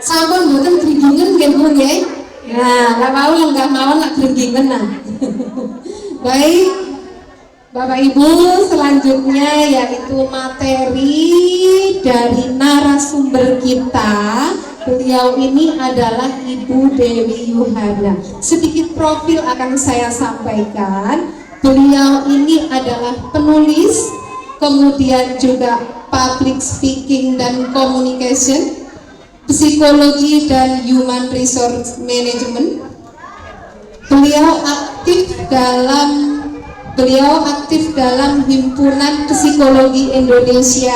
Sampun mboten gringgingen nggih Bu nggih. Nah, lah mau lenggah mawon lak gringgingen nah. Baik, Bapak Ibu, selanjutnya yaitu materi dari narasumber kita. Beliau ini adalah Ibu Dewi Yuhana. Sedikit profil akan saya sampaikan. Beliau ini adalah penulis, kemudian juga public speaking dan communication, psikologi dan human resource management. Beliau aktif dalam Himpunan Psikologi Indonesia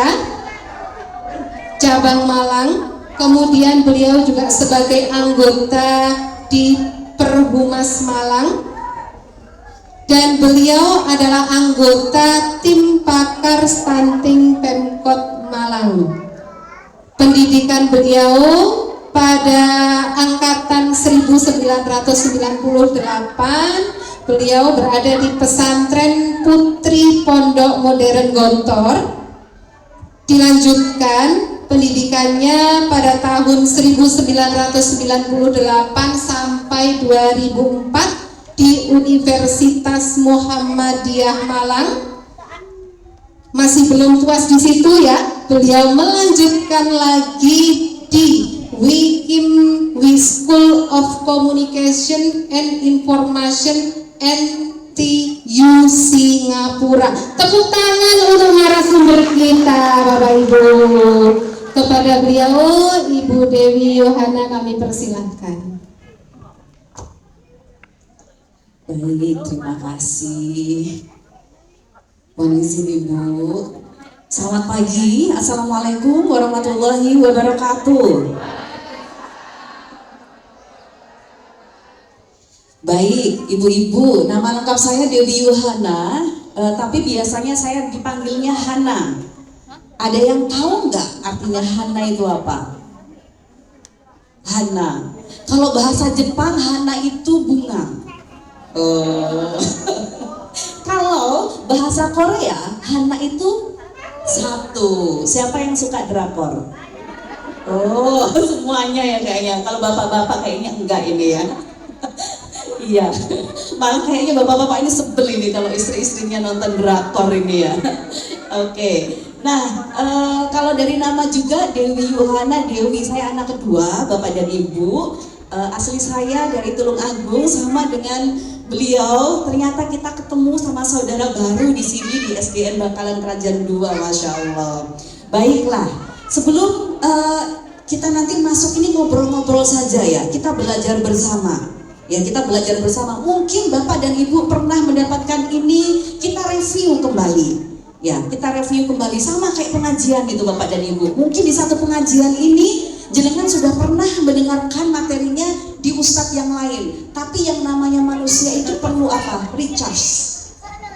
cabang Malang. Kemudian beliau juga sebagai anggota di Perhumas Malang, dan beliau adalah anggota tim pakar stunting Pemkot Malang. Pendidikan beliau pada angkatan 1998, beliau berada di pesantren Putri Pondok Modern Gontor. Dilanjutkan pendidikannya pada tahun 1998 sampai 2004 di Universitas Muhammadiyah Malang. Masih belum puas di situ ya, beliau melanjutkan lagi di WIKIM School of Communication and Information NTU Singapura. Tepuk tangan untuk narasumber kita, Bapak Ibu. Kepada beliau, Ibu Dewi Yuhana, kami persilahkan. Baik, terima kasih. Mohon izin Ibu. Selamat pagi, Assalamualaikum warahmatullahi wabarakatuh. Baik, ibu-ibu, nama lengkap saya Dewi Yuhana, tapi biasanya saya dipanggilnya Hana. Ada yang tahu nggak artinya Hana itu apa? Hana. Kalau bahasa Jepang, Hana itu bunga. Kalau bahasa Korea, Hana itu satu. Siapa yang suka drakor? Oh, semuanya ya kayaknya. Kalau bapak-bapak kayaknya enggak ini ya. Iya, malah kayaknya bapak-bapak ini sebel ini kalau istri-istrinya nonton drakor ini ya. Oke. Nah, kalau dari nama juga Dewi Yuhana, Dewi saya anak kedua, bapak dan ibu. Asli saya dari Tulung Agung, sama dengan beliau. Ternyata kita ketemu sama saudara baru di sini di SDN Bakalan Kerajaan 2, masya Allah. Baiklah, sebelum kita nanti masuk ini ngobrol-ngobrol saja ya, kita belajar bersama. Ya, kita belajar bersama. Mungkin Bapak dan Ibu pernah mendapatkan ini, kita review kembali. Ya, kita review kembali sama kayak pengajian gitu Bapak dan Ibu. Mungkin di satu pengajian ini jenengan sudah pernah mendengarkan materinya di ustadz yang lain. Tapi yang namanya manusia itu perlu apa? Recharge.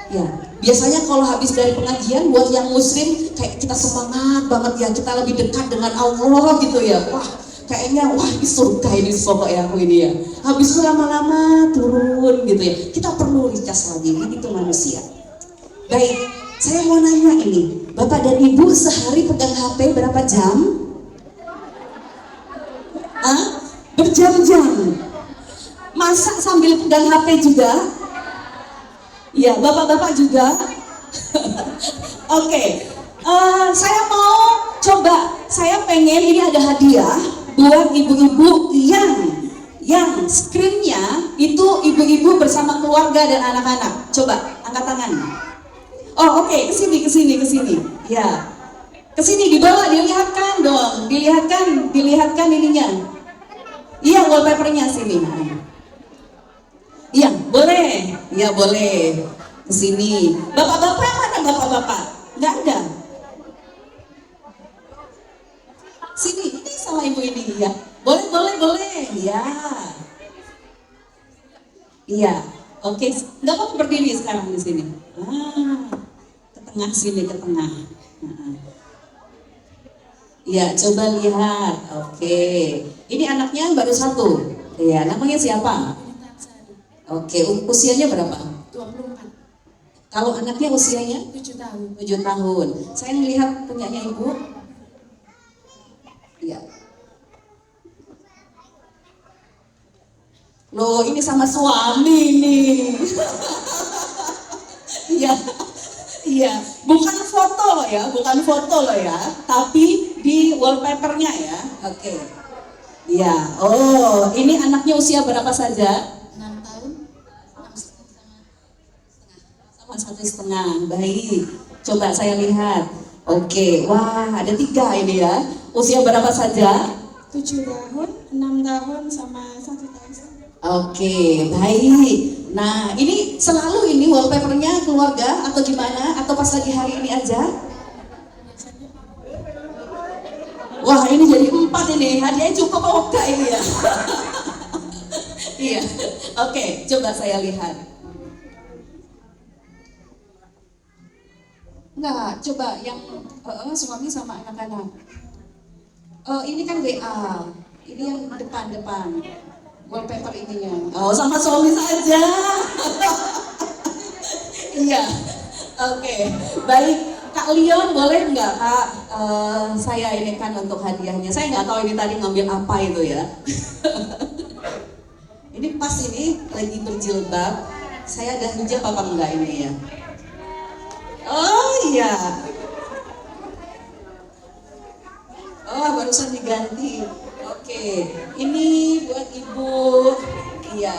Ya, biasanya kalau habis dari pengajian buat yang muslim kayak kita semangat banget ya, kita lebih dekat dengan Allah gitu ya. Wah, kayaknya wah ini surga ini pokoknya aku ini ya. Habis itu lama-lama turun gitu ya. Kita perlu recharge lagi, kan itu manusia. Baik, saya mau nanya ini, Bapak dan Ibu sehari pegang HP berapa jam? Berjam-jam. Masa sambil pegang HP juga? Ya, bapak-bapak juga. Oke. Saya mau coba, saya pengen ini ada hadiah buat ibu-ibu yang screennya itu ibu-ibu bersama keluarga dan anak-anak. Coba angkat tangan. Oh oke, kesini. Ya, kesini dibawa, dilihatkan dong, dilihatkan ininya. Iya, wallpapernya sini. Iya, boleh. Ya boleh. Kesini. Bapak-bapak mana bapak-bapak? Nggak ada. Sini, ini sama ibu ini ya. Boleh. Ya. Iya. Oke, nggak apa-apa berdiri sekarang di sini. Ke tengah sini, ke tengah. Iya, coba lihat. Oke. Ini anaknya baru satu. Iya, namanya siapa? Oke, usianya berapa? 24. Kalau anaknya usianya? 7 tahun. 7 tahun. Saya melihat punyanya ibu. Iya. Loh, ini sama suami nih. Iya, iya. Bukan foto loh ya, bukan foto loh ya. Tapi di wallpapernya ya. Oke. Iya. Oh, ini anaknya usia berapa saja? 6 tahun. Sama 1,5. Baik. Coba saya lihat. Oke. Wah, ada 3 ini ya. Usia berapa saja? 7 tahun, 6 tahun, sama 1 tahun. Oke, baik. Nah, ini selalu ini wallpapernya keluarga atau gimana? Atau pas lagi hari ini aja? Wah, ini jadi 4 ini. Hadiahnya cukup oke ini ya. Iya. Oke, coba saya lihat. Enggak, coba yang suami sama anak-anak. Ini kan WA. Ini yang depan-depan. Wallpaper ininya. Oh, sama suami saja. Iya. Oke. Baik. Kak Leon, boleh nggak Kak saya ini kan untuk hadiahnya. Saya nggak tahu ini tadi ngambil apa itu ya. Ini pas ini lagi berjilbab. Saya ada hijab apa enggak ini ya? Oh iya. Oh, barusan diganti. Oke, ini buat Ibu. Iya,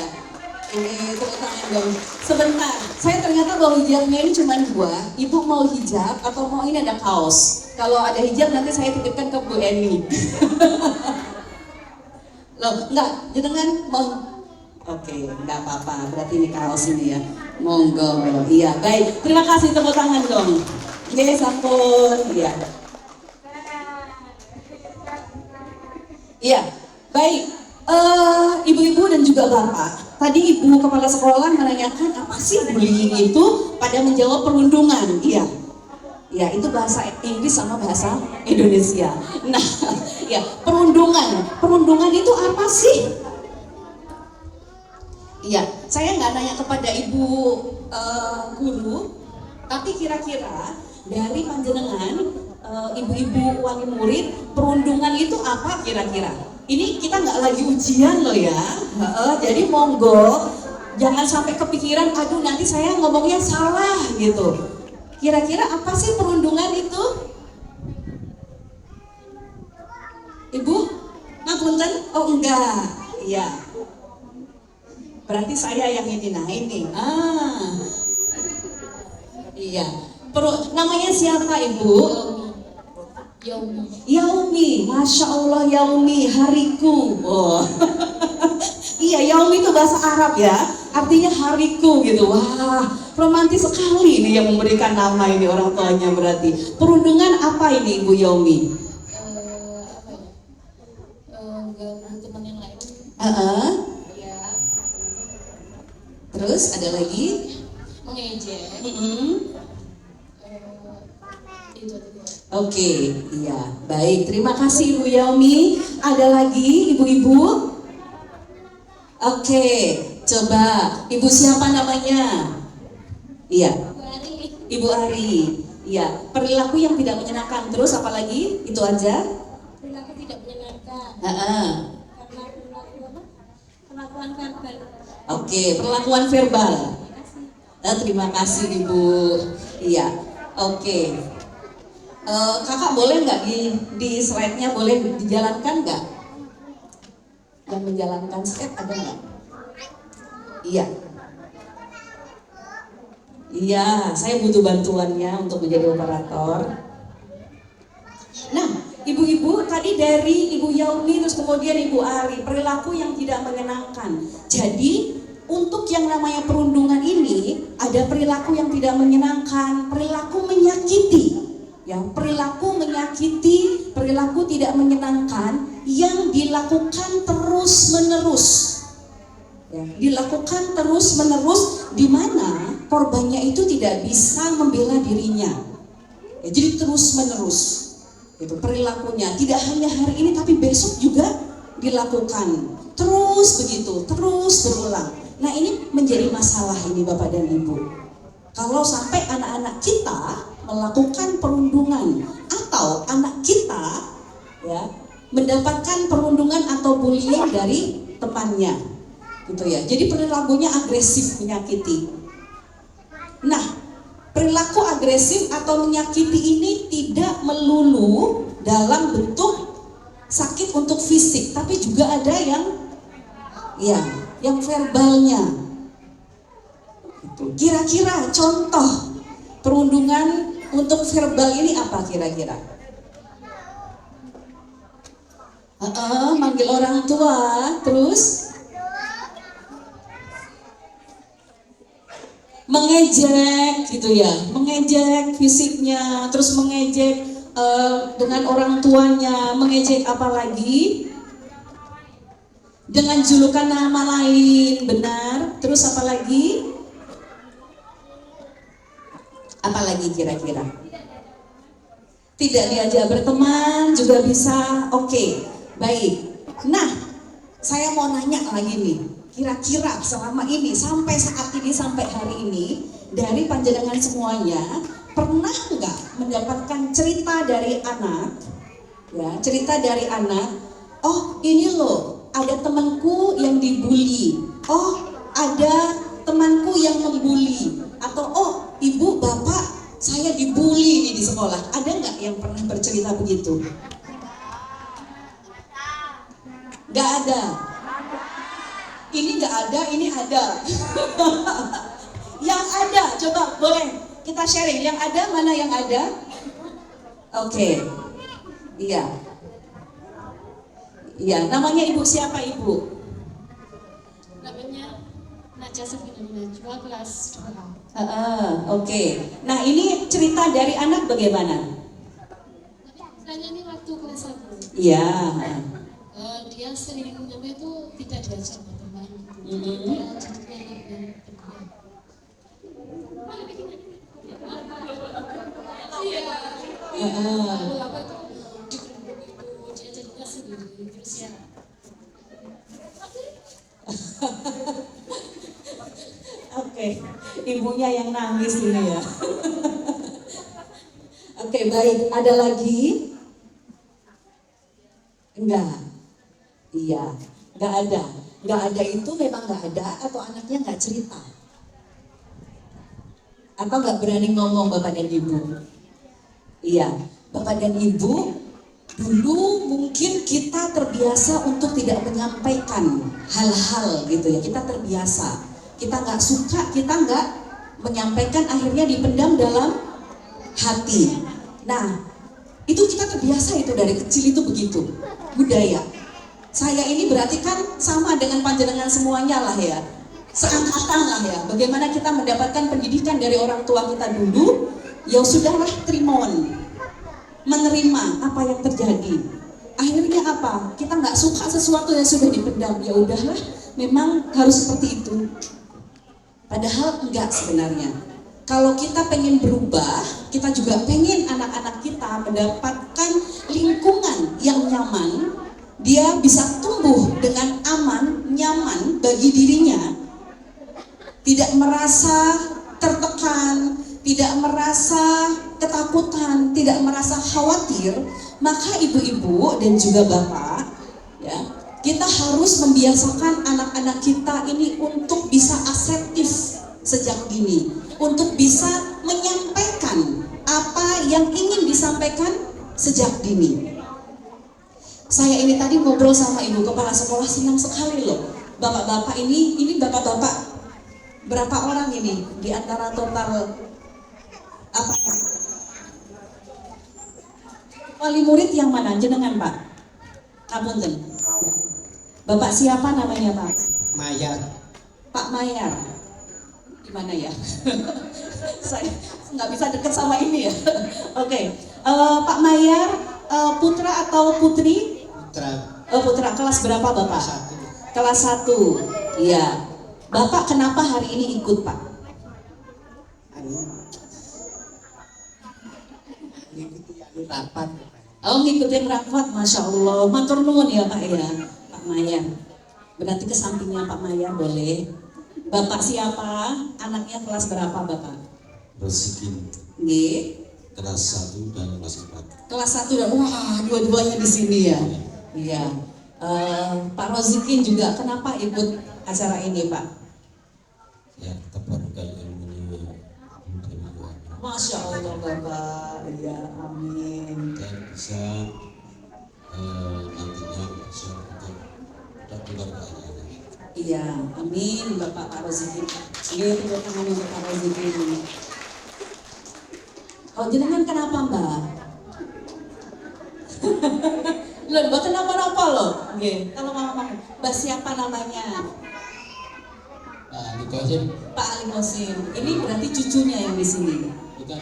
ini tepuk tangan dong. Sebentar, saya ternyata bawa hijabnya ini cuma 2. Ibu mau hijab atau mau ini ada kaos? Kalau ada hijab nanti saya titipkan ke Bu Eni. Loh, enggak, jangan mau. Oke, enggak apa-apa. Berarti ini kaos ini ya. Monggo. Iya, baik. Terima kasih, tepuk tangan dong. Oke, sampun. Iya. Iya, baik. Ibu-ibu dan juga bapak. Tadi ibu kepala sekolah menanyakan apa sih bullying itu, pada menjawab perundungan. Iya, ya itu bahasa Inggris sama bahasa Indonesia. Nah, ya perundungan. Perundungan itu apa sih? Iya, saya nggak nanya kepada ibu guru, tapi kira-kira dari panjenengan ibu-ibu wali murid, perundungan itu apa kira-kira? Ini kita nggak lagi ujian loh ya, jadi monggo jangan sampai kepikiran, aduh nanti saya ngomongnya salah gitu. Kira-kira apa sih perundungan itu? Ibu, ngapunten? Oh enggak, iya. Berarti saya yang ini, nah ini. Iya. Namanya siapa ibu? Yaumi. Yaumi, Masya Allah Yaumi, hariku. Oh. Iya, Yaumi itu bahasa Arab ya, artinya hariku gitu. Wah, romantis sekali ini yang memberikan nama ini orang tuanya berarti. Perundungan apa ini Ibu Yaumi? Apa ya? Ganggu teman yang lain. Ya. Terus ada lagi? Mengejek. Itu tadi. Oke, iya, baik. Terima kasih Ibu Yaumi. Ada lagi ibu-ibu? Oke, coba ibu siapa namanya? Iya, Ibu Ari. Iya, perilaku yang tidak menyenangkan. Terus apa lagi? Itu aja? Perilaku tidak menyenangkan. Karena perilaku apa? Perlakuan verbal. Oke, perlakuan verbal. Terima kasih Ibu. Iya, oke. Kakak boleh nggak di slide-nya boleh dijalankan nggak? Yang menjalankan slide ada nggak? Iya. Iya, saya butuh bantuannya untuk menjadi operator. Nah, ibu-ibu tadi dari Ibu Yaumi terus kemudian Ibu Ari, perilaku yang tidak menyenangkan. Jadi untuk yang namanya perundungan ini ada perilaku yang tidak menyenangkan, perilaku menyakiti. Ya, perilaku menyakiti, perilaku tidak menyenangkan yang dilakukan terus-menerus. Ya, dilakukan terus-menerus di mana korbannya itu tidak bisa membela dirinya. Ya, jadi terus-menerus. Itu perilakunya tidak hanya hari ini tapi besok juga dilakukan. Terus begitu, terus berulang. Nah, ini menjadi masalah ini Bapak dan Ibu. Kalau sampai anak-anak kita melakukan perundungan atau anak kita ya mendapatkan perundungan atau bullying dari temannya. gitu ya. Jadi perilakunya agresif, menyakiti. Nah, perilaku agresif atau menyakiti ini tidak melulu dalam bentuk sakit untuk fisik, tapi juga ada yang verbalnya. Kira-kira contoh perundungan untuk verbal ini apa kira-kira? Manggil orang tua, terus mengejek gitu ya, mengejek fisiknya, terus mengejek dengan orang tuanya, mengejek apalagi dengan julukan nama lain, benar. Terus apalagi? Apalagi kira-kira? Tidak diajak berteman juga bisa. Oke, baik. Nah, saya mau nanya lagi nih. Kira-kira selama ini, sampai saat ini, sampai hari ini, dari panjenengan semuanya, pernah nggak mendapatkan cerita dari anak? Ya, cerita dari anak. Oh, ini loh, ada temanku yang dibully. Oh, ada temanku yang membuli. Atau oh, ibu, bapak, saya dibully nih di sekolah. Ada nggak yang pernah bercerita begitu? Nggak ada. Ini nggak ada, ini ada. Yang ada, coba boleh kita sharing. Yang ada, mana yang ada? Oke. Iya. Iya, namanya ibu siapa ibu? Namanya Najwa Sabina Najwa, kelas 2. Oke. Nah, ini cerita dari anak bagaimana? Saya ini waktu kelas 1. Iya. Dia sering namanya itu tidak diajak berteman. Dia jadinya lebih berdiam. Lalu apa itu di grup itu dia jadinya sendiri terus ya. Oke, ibunya yang nangis ini ya. Oke, baik. Ada lagi? Enggak. Iya, enggak ada. Enggak ada itu memang enggak ada atau anaknya enggak cerita? Atau enggak berani ngomong bapak dan ibu? Iya, bapak dan ibu dulu mungkin kita terbiasa untuk tidak menyampaikan hal-hal gitu ya. Kita terbiasa. Kita nggak suka, kita nggak menyampaikan, akhirnya dipendam dalam hati. Nah, itu kita terbiasa itu dari kecil itu begitu budaya. Saya ini berarti kan sama dengan panjenengan semuanya lah ya, seangkatan lah ya. Bagaimana kita mendapatkan pendidikan dari orang tua kita dulu, ya sudahlah trimon, menerima apa yang terjadi. Akhirnya apa? Kita nggak suka sesuatu yang sudah dipendam, ya udahlah, memang harus seperti itu. Padahal enggak sebenarnya. Kalau kita pengen berubah, kita juga pengen anak-anak kita mendapatkan lingkungan yang nyaman. Dia bisa tumbuh dengan aman, nyaman bagi dirinya. Tidak merasa tertekan, tidak merasa ketakutan, tidak merasa khawatir. Maka ibu-ibu dan juga bapak, ya, kita harus membiasakan anak-anak kita ini untuk bisa asertif sejak dini, untuk bisa menyampaikan apa yang ingin disampaikan sejak dini. Saya ini tadi ngobrol sama ibu kepala sekolah, senang sekali loh. Bapak-bapak ini bapak-bapak berapa orang ini di antara total apa? Wali murid yang mana? Jenengan Pak? Kapunten. Bapak siapa namanya Pak? Mayar. Pak Mayar. Di mana ya? Saya nggak bisa deket sama ini ya. Oke. Pak Mayar, putra atau putri? Putra. Putra. Kelas berapa Bapak? Kelas 1. Iya. Bapak kenapa hari ini ikut Pak? Ngikutin rapat. Oh, ngikutin rapat, Masya Allah. Matur nuwun ya Pak ya. Mayar. Berarti ke sampingnya Pak Mayar boleh. Bapak siapa? Anaknya kelas berapa Bapak? Resikin Nggih. kelas 1 dan kelas 4. Kelas 1 dan wah, dua-duanya di sini ya. Iya. Pak Rozikin juga, kenapa ikut acara ini Pak? Ya, kita barukan ilmunya dari luar. Masya Allah Bapak, ya amin. Dan bisa nantinya bisa untuk keluarganya. Iya, amin Bapak Pak Rozikin. Ini tepuk tangan untuk Pak Rozikin. Oh jenengan kenapa Mbak? Loh, Mbak kenapa-napa loh? Oke, kalau mama Mbak siapa namanya? Pak Ali Qasim, Pak Ali Qasim. Ini berarti cucunya yang di sini. bukan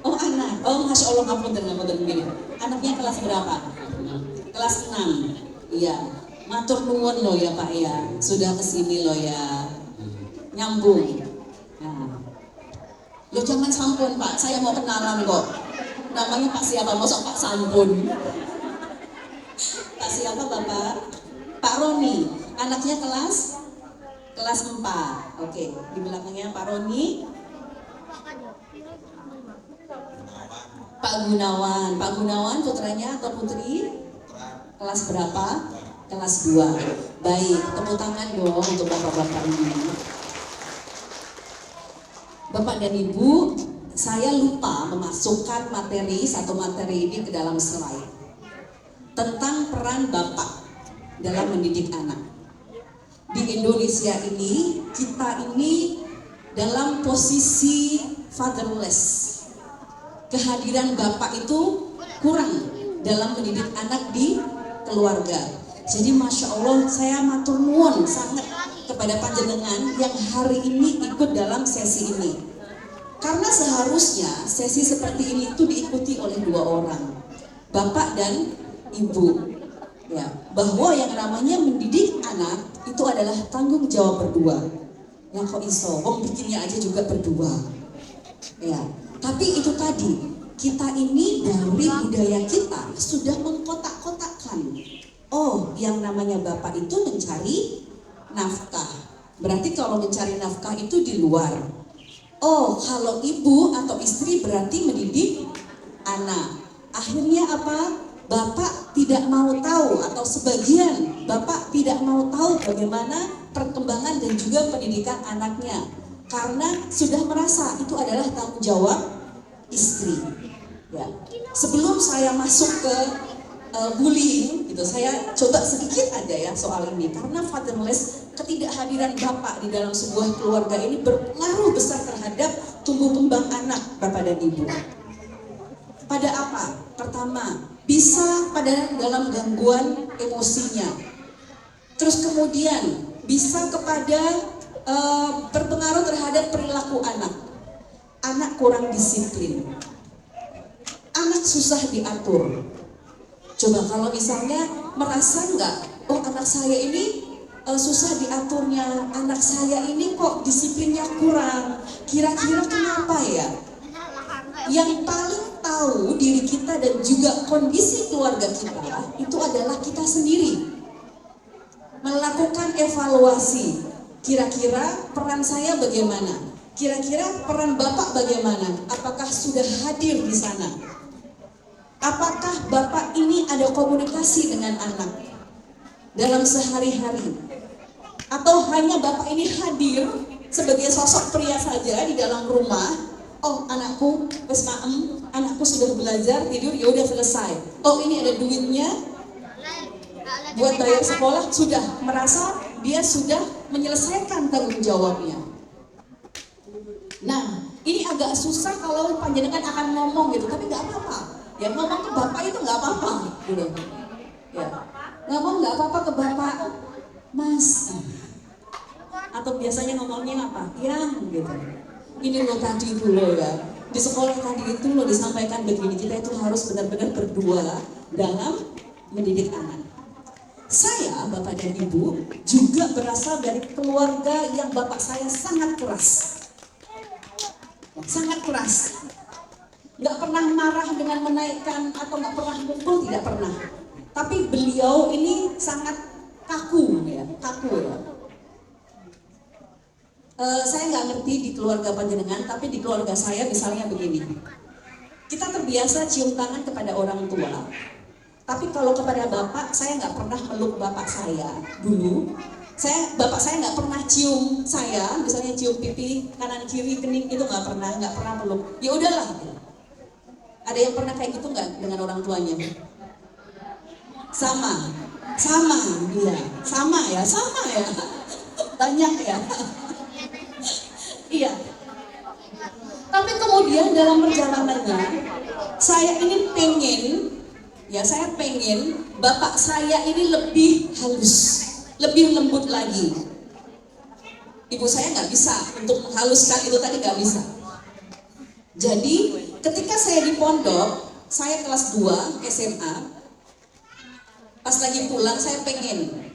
Oh anak. Oh Masya Allah, ngapunten gini. Anaknya kelas berapa? Kelas 6. Iya. Matur nuwun loh ya Pak ya. Sudah kesini loh ya. Nyambung. Nah. Lo jangan sampun Pak, saya mau kenalan kok. Namanya Pak siapa? Masa Pak sampun? Pak siapa Bapak? Pak Roni. Anaknya kelas 4. Oke, di belakangnya Pak Roni. Pak Gunawan. Pak Gunawan putranya atau putri? Kelas berapa? Kelas 2. Baik, tepuk tangan dong untuk bapak-bapak ini. Bapak dan Ibu, saya lupa memasukkan satu materi ini ke dalam slide tentang peran Bapak dalam mendidik anak. Di Indonesia ini, kita ini dalam posisi fatherless. Kehadiran Bapak itu kurang dalam mendidik anak di keluarga. Jadi Masya Allah, saya matur nuwun sangat kepada panjenengan yang hari ini ikut dalam sesi ini. Karena seharusnya sesi seperti ini itu diikuti oleh 2 orang, Bapak dan Ibu. Ya, bahwa yang namanya mendidik anak itu adalah tanggung jawab berdua. Ya kok iso, wong bikinnya aja juga berdua. Ya, tapi itu tadi, kita ini dari budaya kita sudah mengkotak-kotakkan. Oh, yang namanya Bapak itu mencari nafkah. Berarti kalau mencari nafkah itu di luar. Oh, kalau ibu atau istri berarti mendidik anak. Akhirnya apa? Bapak tidak mau tahu atau sebagian Bapak tidak mau tahu bagaimana perkembangan dan juga pendidikan anaknya. Karena sudah merasa itu adalah tanggung jawab istri. Ya. Sebelum saya masuk ke bullying gitu, saya coba sedikit aja ya soal ini, karena fatherless, ketidakhadiran Bapak di dalam sebuah keluarga ini berpengaruh besar terhadap tumbuh kembang anak Bapak dan Ibu. Pada apa? Pertama, bisa pada dalam gangguan emosinya. Terus kemudian bisa kepada berpengaruh terhadap perilaku anak. Anak kurang disiplin. Anak susah diatur. Coba kalau misalnya merasa nggak, oh anak saya ini susah diaturnya, anak saya ini kok disiplinnya kurang, kira-kira kenapa ya? Yang paling tahu diri kita dan juga kondisi keluarga kita itu adalah kita sendiri. Melakukan evaluasi, kira-kira peran saya bagaimana? Kira-kira peran Bapak bagaimana? Apakah sudah hadir di sana? Apakah Bapak ini ada komunikasi dengan anak dalam sehari-hari? Atau hanya Bapak ini hadir sebagai sosok pria saja di dalam rumah? Oh anakku wes maem, anakku sudah belajar, tidur, ya udah selesai. Oh ini ada duitnya buat bayar sekolah, sudah merasa dia sudah menyelesaikan tanggung jawabnya. Nah ini agak susah kalau panjenengan akan ngomong gitu, tapi nggak apa-apa. Ya ngomong ke Bapak itu nggak apa-apa, gitu. Ya, ngomong nggak apa-apa ke Bapak, Mas. Atau biasanya ngomongnya apa? Ya, gitu. Ini loh tadi itu loh ya. Di sekolah tadi itu loh disampaikan begini. Kita itu harus benar-benar berdua dalam mendidik anak. Saya, Bapak dan Ibu, juga berasal dari keluarga yang Bapak saya sangat keras. Sangat keras. Nggak pernah marah dengan menaikkan atau nggak pernah mukul, tidak pernah. Tapi beliau ini sangat kaku ya. Saya nggak ngerti di keluarga panjenengan, tapi di keluarga saya misalnya begini. Kita terbiasa cium tangan kepada orang tua. Tapi kalau kepada bapak, saya nggak pernah meluk bapak saya dulu. Bapak saya nggak pernah cium saya, misalnya cium pipi kanan kiri kening itu nggak pernah peluk. Ya udahlah. Ada yang pernah kayak gitu nggak dengan orang tuanya? Sama, iya, sama ya. Banyak ya. Iya. Tapi kemudian dalam perjalanannya, saya pengen bapak saya ini lebih halus, lebih lembut lagi. Ibu saya nggak bisa untuk menghaluskan itu tadi, nggak bisa. Jadi ketika saya di pondok, saya kelas 2 SMA, pas lagi pulang saya pengen.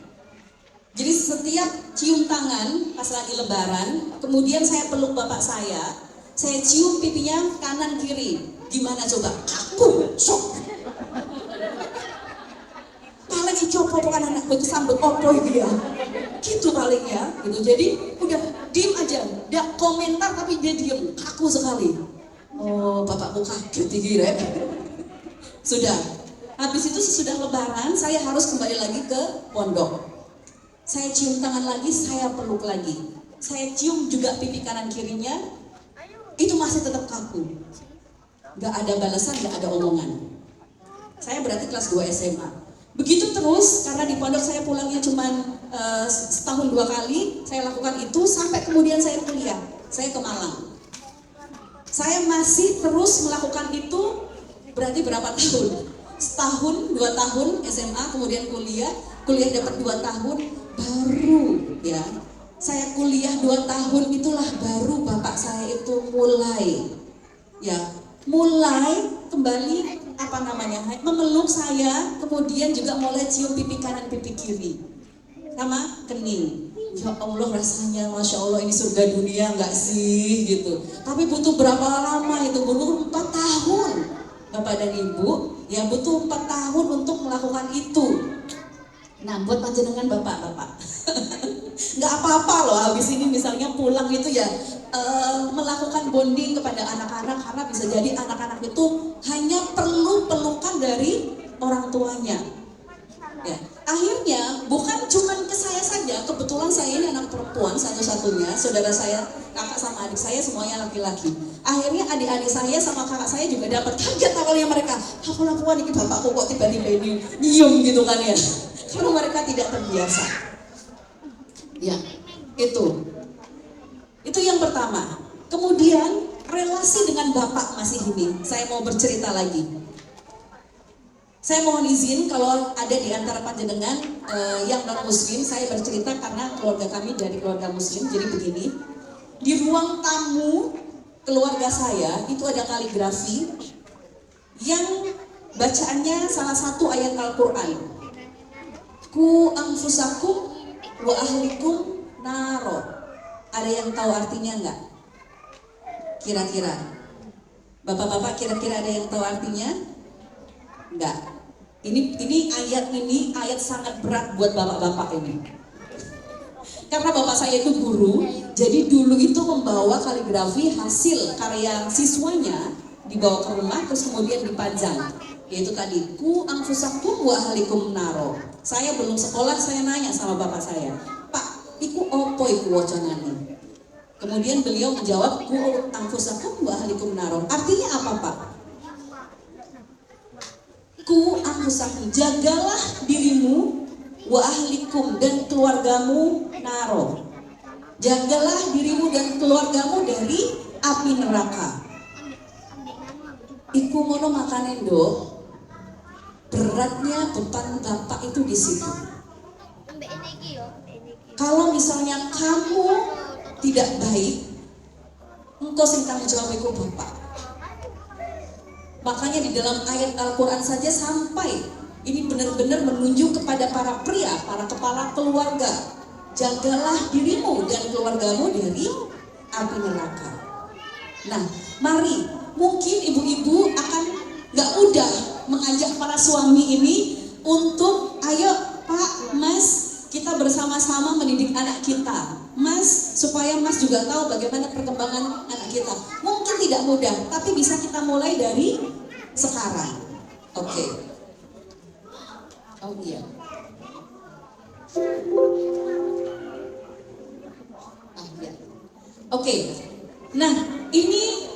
Jadi setiap cium tangan pas lagi lebaran, kemudian saya peluk bapak saya cium pipinya kanan kiri. Gimana coba? Kaku, sok. Paling coba bukan anakku itu sambut opo gitu ya. Gitu paling ya, gitu. Jadi udah diem aja, nggak komentar tapi dia diem, kaku sekali. Oh, bapakku kaget dikira. Sudah. Habis itu sesudah lebaran saya harus kembali lagi ke pondok. Saya cium tangan lagi, saya peluk lagi. Saya cium juga pipi kanan kirinya. Itu masih tetap kaku. Gak ada balasan, gak ada omongan. Saya berarti kelas 2 SMA. Begitu terus, karena di pondok saya pulangnya cuma setahun 2 kali. Saya lakukan itu sampai kemudian saya kuliah. Saya ke Malang. Saya masih terus melakukan itu. Berarti berapa tahun? Setahun, 2 tahun SMA, kemudian kuliah dapat 2 tahun, baru ya. Saya kuliah 2 tahun itulah baru bapak saya itu mulai kembali memeluk saya, kemudian juga mulai cium pipi kanan pipi kiri sama kening. Ya Allah, rasanya Masya Allah ini surga dunia enggak sih gitu. Tapi butuh berapa lama itu? Butuh 4 tahun. Bapak dan Ibu ya butuh 4 tahun untuk melakukan itu. Nah, buat panjenengan bapak-bapak nggak apa-apa loh habis ini misalnya pulang itu ya melakukan bonding kepada anak-anak, karena bisa jadi anak-anak itu hanya perlu pelukan dari orang tuanya ya. Akhirnya bukan cuma ke saya saja, kebetulan saya ini anak perempuan satu-satunya, saudara saya, kakak sama adik saya semuanya laki-laki. Akhirnya adik-adik saya sama kakak saya juga dapat kaget awalnya mereka, aku lakukan ini bapakku kok tiba-tiba ini nyium gitu kan ya. Karena mereka tidak terbiasa. Ya, itu yang pertama. Kemudian relasi dengan bapak masih ini. Saya mau bercerita lagi. Saya mohon izin kalau ada di antara panjenengan yang non muslim, saya bercerita karena keluarga kami dari keluarga muslim. Jadi begini, di ruang tamu keluarga saya itu ada kaligrafi yang bacaannya salah satu ayat Al-Quran. Ku anfusakum wa ahlikum naro. Ada yang tahu artinya enggak? Kira-kira bapak-bapak kira-kira ada yang tahu artinya? Enggak. Ini ayat sangat berat buat bapak-bapak ini. Karena bapak saya itu guru, jadi dulu itu membawa kaligrafi hasil karya siswanya dibawa ke rumah terus kemudian dipajang. Yaitu tadi ku anfusakum wa ahlikum naro. Saya belum sekolah, saya nanya sama bapak saya, Pak, iku opo iku wacanane? Kemudian beliau menjawab, ku anfusakum wa ahlikum naro. Artinya apa, Pak? Ku anfusakum, jagalah dirimu, wa ahlikum, dan keluargamu naro. Jagalah dirimu dan keluargamu dari api neraka. Iku ngono makanen do. Beratnya beban bapak itu di situ. Kalau misalnya kamu tidak baik, engkau sing tanggung jawab iku bapak. Makanya di dalam ayat Al-Quran saja sampai ini benar-benar menunjuk kepada para pria, para kepala keluarga. Jagalah dirimu dan keluargamu dari api neraka. Nah, mari, mungkin ibu-ibu akan gak mudah mengajak para suami ini untuk ayo Pak, Mas, kita bersama-sama mendidik anak kita. Mas, supaya Mas juga tahu bagaimana perkembangan anak kita. Mungkin tidak mudah, tapi bisa kita mulai dari sekarang. Oke. Oh iya. Ah, ya. Oke. Nah, ini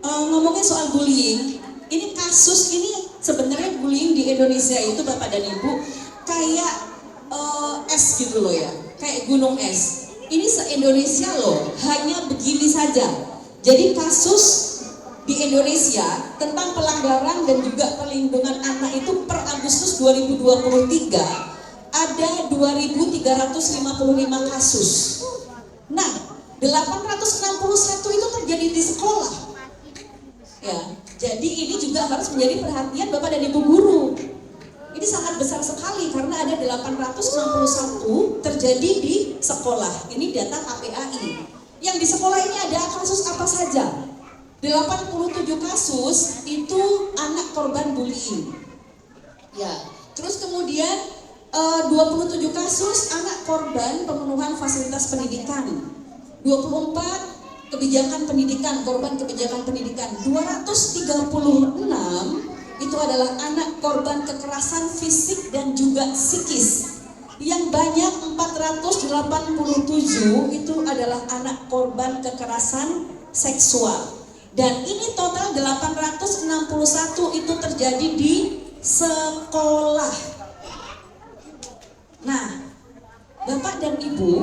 ngomongin soal bullying. Ini kasus ini sebenarnya bullying di Indonesia itu Bapak dan Ibu kayak es gitu loh ya, kayak gunung es. Ini se-Indonesia loh, hanya begini saja. Jadi kasus di Indonesia tentang pelanggaran dan juga perlindungan anak itu per Agustus 2023 ada 2.355 kasus. Nah, 861 itu terjadi di sekolah. Ya, jadi ini juga harus menjadi perhatian Bapak dan Ibu guru. Ini sangat besar sekali karena ada 861 terjadi di sekolah. Ini data KPAI. Yang di sekolah ini ada kasus apa saja? 87 kasus itu anak korban bullying. Ya, terus kemudian 27 kasus anak korban pemenuhan fasilitas pendidikan. 24 kebijakan pendidikan, korban kebijakan pendidikan. 236 itu adalah anak korban kekerasan fisik dan juga psikis. Yang banyak 487 itu adalah anak korban kekerasan seksual. Dan ini total 861 itu terjadi di sekolah. Nah, Bapak dan Ibu,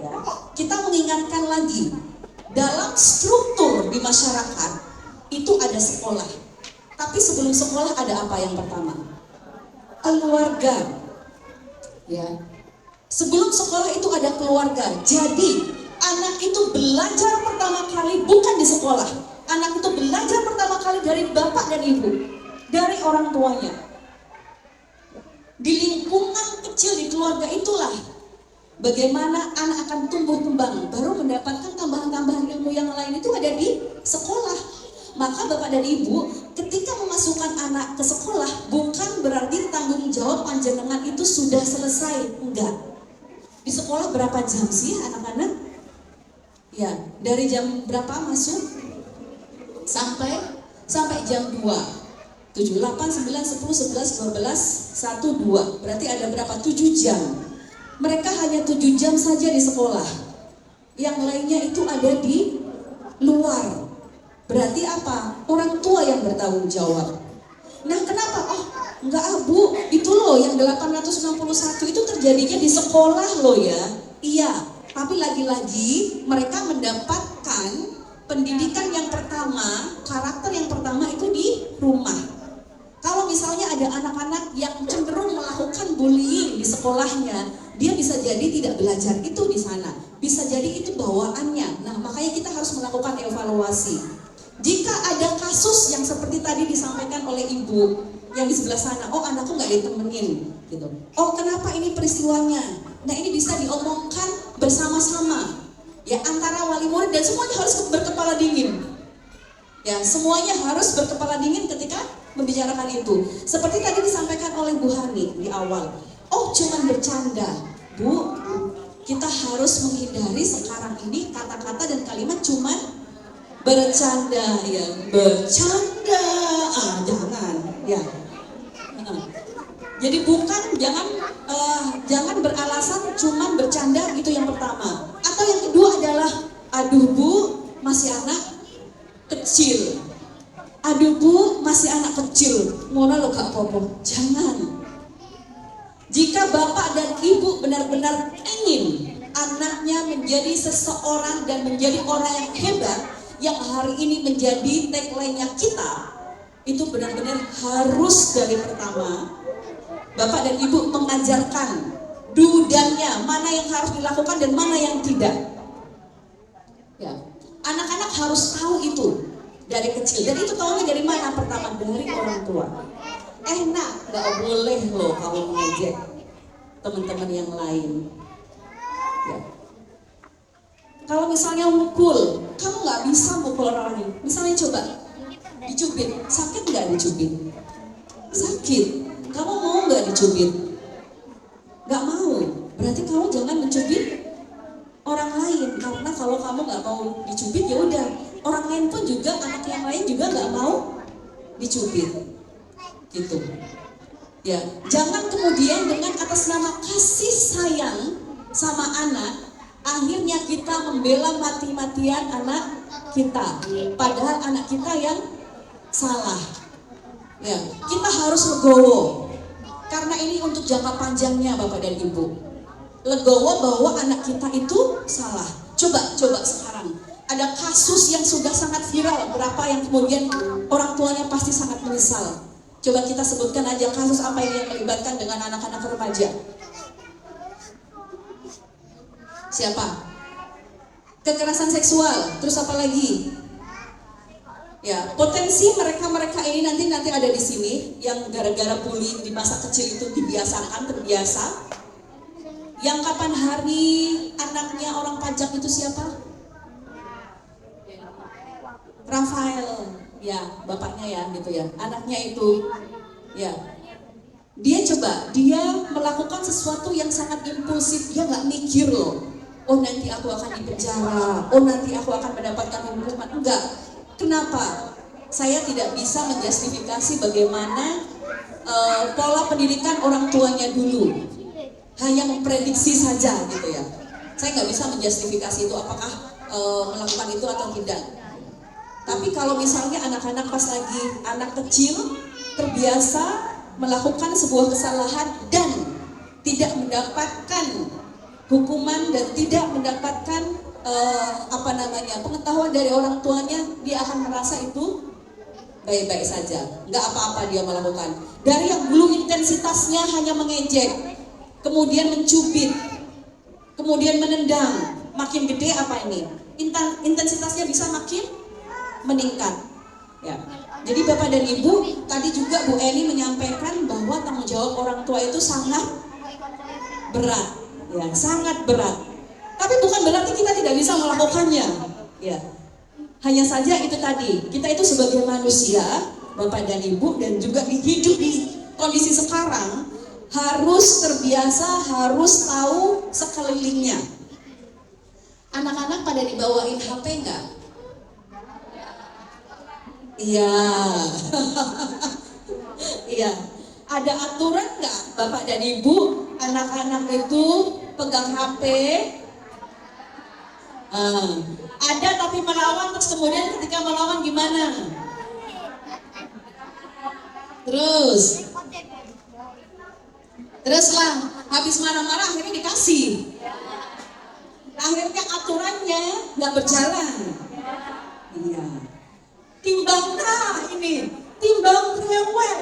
ya, kita mengingatkan lagi, dalam struktur di masyarakat itu ada sekolah. Tapi sebelum sekolah ada apa yang pertama? Keluarga. Ya. Sebelum sekolah itu ada keluarga. Jadi, anak itu belajar pertama kali bukan di sekolah. Anak itu belajar pertama kali dari bapak dan ibu, dari orang tuanya. Di lingkungan kecil di keluarga itulah bagaimana anak akan tumbuh kembang, baru mendapatkan tambahan-tambahan ilmu yang lain itu ada di sekolah. Maka Bapak dan Ibu ketika memasukkan anak ke sekolah bukan berarti tanggung jawab panjenengan itu sudah selesai, enggak. Di sekolah berapa jam sih anak-anak? Ya, dari jam berapa masuk? Sampai jam 2. 7, 8, 9, 10, 11, 12, 1, 2. Berarti ada berapa? 7 jam. Mereka hanya 7 jam saja di sekolah. Yang lainnya itu ada di luar. Berarti apa? Orang tua yang bertanggung jawab. Nah, kenapa? Oh, enggak Bu, itu loh yang 861 itu terjadinya di sekolah loh ya. Iya, tapi lagi-lagi mereka mendapatkan pendidikan yang pertama, karakter yang pertama itu di rumah. Kalau misalnya ada anak-anak yang cenderung melakukan bullying di sekolahnya, dia bisa jadi tidak belajar itu di sana. Bisa jadi itu bawaannya. Nah, makanya kita harus melakukan evaluasi. Jika ada kasus yang seperti tadi disampaikan oleh ibu yang di sebelah sana, oh anakku nggak ditemenin, gitu. Oh kenapa ini peristiwanya? Nah ini bisa diomongkan bersama-sama, ya antara wali murid dan semuanya harus berkepala dingin. Ya semuanya harus berkepala dingin ketika membicarakan itu. Seperti tadi disampaikan oleh Bu Hani di awal. Oh cuman bercanda, Bu. Kita harus menghindari sekarang ini kata-kata dan kalimat cuman bercanda, ya bercanda, jangan, ya. Jadi bukan jangan beralasan cuman bercanda itu yang pertama. Atau yang kedua adalah, aduh Bu masih anak kecil, aduh Bu masih anak kecil, ngono lo gak apa-apa. Jangan. Jika bapak dan ibu benar-benar ingin anaknya menjadi seseorang dan menjadi orang yang hebat, yang hari ini menjadi tagline-nya kita, itu benar-benar harus dari pertama bapak dan ibu mengajarkan do-dan-nya, mana yang harus dilakukan dan mana yang tidak. Ya, anak-anak harus tahu itu dari kecil. Dan itu tahunya dari mana? Pertama dari orang tua. Nah, nggak boleh loh kamu mengejek teman-teman yang lain. Ya. Kalau misalnya mukul, kamu nggak bisa mukul orang lain. Misalnya coba dicubit, sakit nggak dicubit? Sakit. Kamu mau nggak dicubit? Nggak mau. Berarti kamu jangan mencubit orang lain. Karena kalau kamu nggak mau dicubit, ya udah. Orang lain pun juga, anak yang lain juga nggak mau dicubit. Gitu. Ya, jangan kemudian dengan atas nama kasih sayang sama anak, akhirnya kita membela mati-matian anak kita, padahal anak kita yang salah. Ya, kita harus legowo, karena ini untuk jangka panjangnya Bapak dan Ibu. Legowo bahwa anak kita itu salah. Coba sekarang, ada kasus yang sudah sangat viral, berapa yang kemudian orang tuanya pasti sangat menyesal. Coba kita sebutkan aja kasus apa ini yang melibatkan dengan anak-anak remaja. Siapa? Kekerasan seksual, terus apa lagi? Ya, potensi mereka ini nanti ada di sini yang gara-gara bullying di masa kecil itu terbiasa. Yang kapan hari anaknya orang pajak itu siapa? Rafael, ya bapaknya ya gitu ya, anaknya itu, ya dia melakukan sesuatu yang sangat impulsif, dia nggak mikir loh, oh nanti aku akan dipenjara, oh nanti aku akan mendapatkan hukuman, enggak. Kenapa? Saya tidak bisa menjustifikasi bagaimana pola pendidikan orang tuanya dulu, hanya memprediksi saja gitu ya. Saya nggak bisa menjustifikasi itu apakah melakukan itu atau tidak. Tapi kalau misalnya anak-anak pas lagi anak kecil terbiasa melakukan sebuah kesalahan dan tidak mendapatkan hukuman dan tidak mendapatkan pengetahuan dari orang tuanya, dia akan merasa itu baik-baik saja, nggak apa-apa dia melakukan. Dari yang dulu intensitasnya hanya mengejek, kemudian mencubit, kemudian menendang, makin gede apa ini? Intensitasnya bisa makin meningkat. Ya. Jadi Bapak dan Ibu, tadi juga Bu Eni menyampaikan bahwa tanggung jawab orang tua itu sangat berat, ya, sangat berat. Tapi bukan berarti kita tidak bisa melakukannya. Ya. Hanya saja itu tadi, kita itu sebagai manusia, Bapak dan Ibu, dan juga hidup di kondisi sekarang harus terbiasa, harus tahu sekelilingnya. Anak-anak pada dibawain HP enggak? Iya. Iya. Ada aturan nggak Bapak dan Ibu anak-anak itu pegang HP? Ada tapi melawan, terus kemudian ketika melawan gimana? Teruslah habis marah-marah akhirnya dikasih. Akhirnya aturannya nggak berjalan. Iya. Timbang rewel.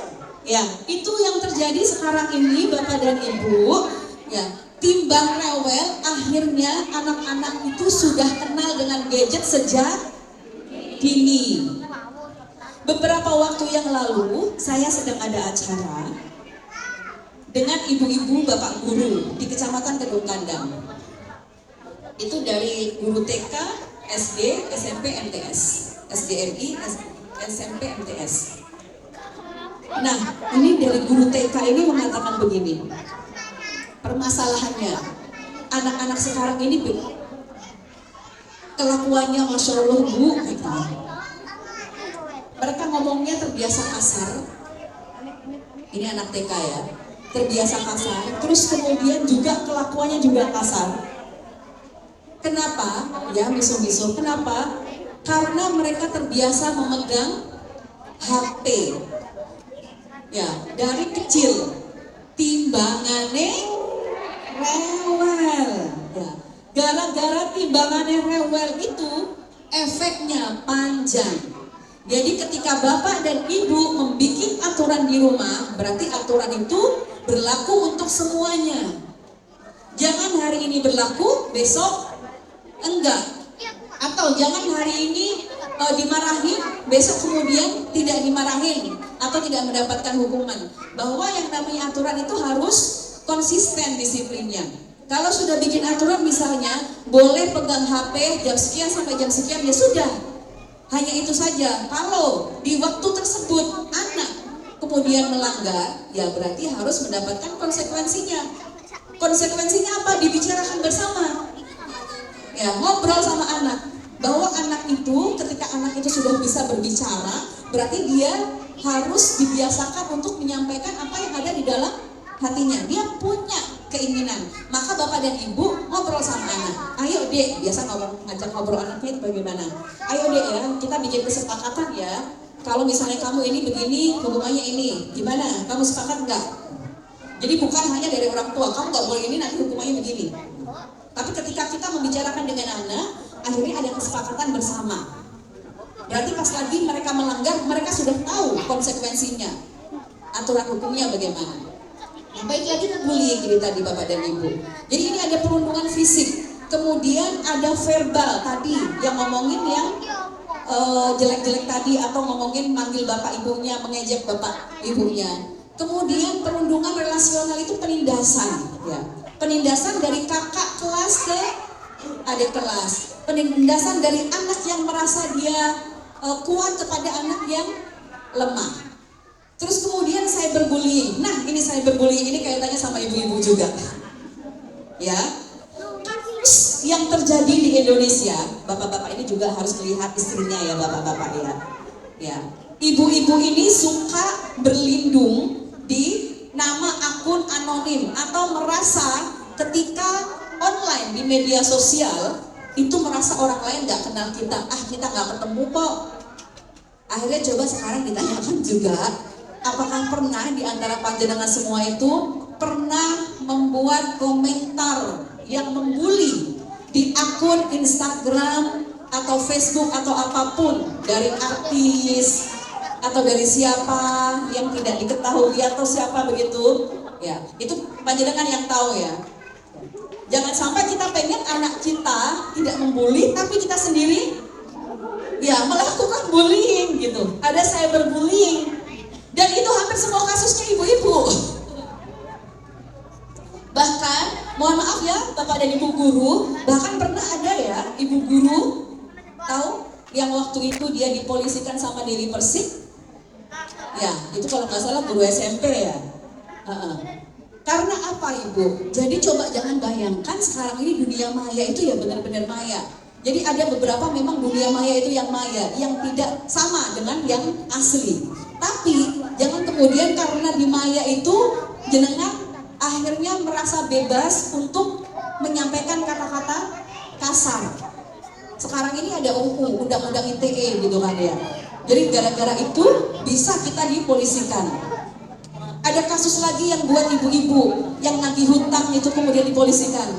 Ya, itu yang terjadi sekarang ini Bapak dan Ibu. Ya, timbang rewel, akhirnya anak-anak itu sudah kenal dengan gadget sejak dini. Beberapa waktu yang lalu saya sedang ada acara dengan ibu-ibu bapak guru di Kecamatan Kedung Kandang. Itu dari guru TK, SD, SMP, MTS, SDRI, SMP, MTS. Nah, ini dari guru TK ini mengatakan begini, permasalahannya anak-anak sekarang ini kelakuannya Masya Allah Bu, mereka ngomongnya terbiasa kasar. Ini anak TK ya, terbiasa kasar, terus kemudian juga kelakuannya juga kasar. Kenapa? Ya, miso-miso. Kenapa? Karena mereka terbiasa memegang HP. Ya, dari kecil. Timbangane rewel. Ya, gara-gara timbangannya rewel itu efeknya panjang. Jadi ketika Bapak dan Ibu membuat aturan di rumah, berarti aturan itu berlaku untuk semuanya. Jangan hari ini berlaku, besok enggak. Atau jangan hari ini dimarahin, besok kemudian tidak dimarahin atau tidak mendapatkan hukuman. Bahwa yang namanya aturan itu harus konsisten disiplinnya. Kalau sudah bikin aturan misalnya boleh pegang HP jam sekian sampai jam sekian, ya sudah. Hanya itu saja. Kalau di waktu tersebut anak kemudian melanggar, ya berarti harus mendapatkan konsekuensinya. Konsekuensinya apa? Dibicarakan bersama. Ya, ngobrol sama anak. Bahwa anak itu, ketika anak itu sudah bisa berbicara, berarti dia harus dibiasakan untuk menyampaikan apa yang ada di dalam hatinya. Dia punya keinginan. Maka bapak dan ibu ngobrol sama anak. Ayo dek, biasa ngajak ngobrol anaknya itu bagaimana? Ayo dek ya, kita bikin kesepakatan ya. Kalau misalnya kamu ini begini, hubungannya ini, gimana? Kamu sepakat nggak? Jadi bukan hanya dari orang tua, kamu nggak boleh ini, nanti hukumannya begini. Tapi ketika kita membicarakan dengan anak, akhirnya ada kesepakatan bersama. Berarti pas lagi mereka melanggar, mereka sudah tahu konsekuensinya, aturan hukumnya bagaimana. Nah, baik lagi bullying ini tadi bapak dan ibu. Jadi ini ada perundungan fisik, kemudian ada verbal tadi yang ngomongin yang jelek-jelek tadi, atau ngomongin manggil bapak ibunya, mengejek bapak ibunya. Kemudian perundungan relasional itu penindasan, ya. Penindasan dari kakak kelas ke adik kelas. Penindasan dari anak yang merasa dia kuat kepada anak yang lemah. Terus kemudian cyberbullying. Nah, ini cyberbullying ini kaitannya sama ibu-ibu juga. Ya. Yang terjadi di Indonesia, bapak-bapak ini juga harus melihat istrinya ya, bapak-bapak ya. Ya. Ibu-ibu ini suka berlindung di nama akun anonim atau merasa ketika online di media sosial itu merasa orang lain nggak kenal kita, kita nggak ketemu kok. Akhirnya coba sekarang ditanyakan juga, apakah pernah di antara panjenengan semua itu pernah membuat komentar yang membuli di akun Instagram atau Facebook atau apapun dari artis atau dari siapa yang tidak diketahui atau siapa begitu? Ya, itu panjenengan yang tahu ya. Jangan sampai kita pengen anak kita tidak membuli, tapi kita sendiri ya melakukan bullying gitu. Ada cyberbullying, dan itu hampir semua kasusnya ibu-ibu. Bahkan, mohon maaf ya bapak dan ibu guru, bahkan pernah ada ya ibu guru tahu yang waktu itu dia dipolisikan sama Dewi Persik. Ya, itu kalau nggak salah guru SMP ya. Karena apa ibu? Jadi coba jangan bayangkan sekarang ini dunia maya itu ya benar-benar maya. Jadi ada beberapa memang dunia maya itu yang maya, yang tidak sama dengan yang asli. Tapi jangan kemudian karena di maya itu jenengan akhirnya merasa bebas untuk menyampaikan kata-kata kasar. Sekarang ini ada UU, Undang-Undang ITE gitu kan ya. Jadi gara-gara itu bisa kita dipolisikan. Ada kasus lagi yang buat ibu-ibu yang nagih hutang itu kemudian dipolisikan.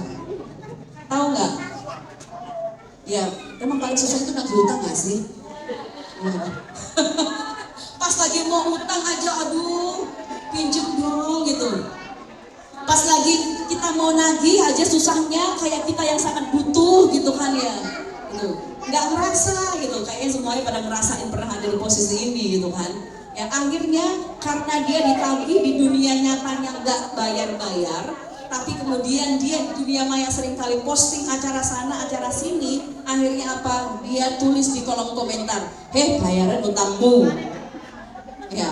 Tahu nggak? Ya, emang paling susah itu nagih hutang nggak sih? Pas lagi mau hutang aja, aduh, pinjem dong gitu. Pas lagi kita mau nagih aja susahnya kayak kita yang sangat butuh gitu kan ya. Gitu. Nggak ngerasa gitu, kayaknya semuanya pada ngerasain pernah ada di posisi ini gitu kan. Ya akhirnya karena dia ditagih di dunia nyatanya nggak bayar-bayar, tapi kemudian dia di dunia maya seringkali posting acara sana acara sini, akhirnya apa? Dia tulis di kolom komentar, bayaran utangmu. Ya,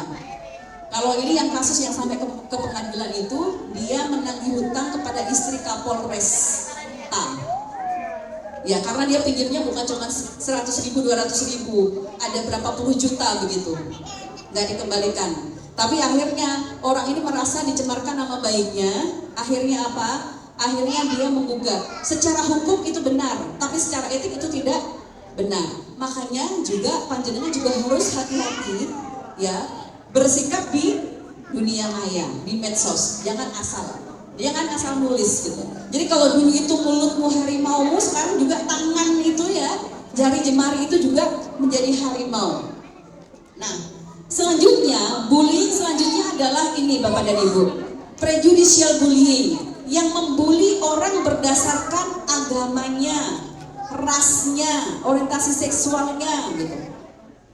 kalau ini yang kasus yang sampai ke pengadilan itu, dia menagih hutang kepada istri Kapolres A. Ya, karena dia pinjamnya bukan cuma 100.000, 200.000, ada berapa puluh juta begitu, nggak dikembalikan. Tapi akhirnya orang ini merasa dicemarkan nama baiknya, akhirnya apa? Akhirnya dia menggugat. Secara hukum itu benar, tapi secara etik itu tidak benar. Makanya juga panjenengan juga harus hati-hati ya bersikap di dunia maya, di medsos. Jangan asal nulis gitu. Jadi kalau dulu itu mulutmu harimaumu, sekarang juga tangan itu ya, jari jemari itu juga menjadi harimau. Nah, selanjutnya, bullying selanjutnya adalah ini Bapak dan Ibu, prejudicial bullying, yang membuli orang berdasarkan agamanya, rasnya, orientasi seksualnya gitu.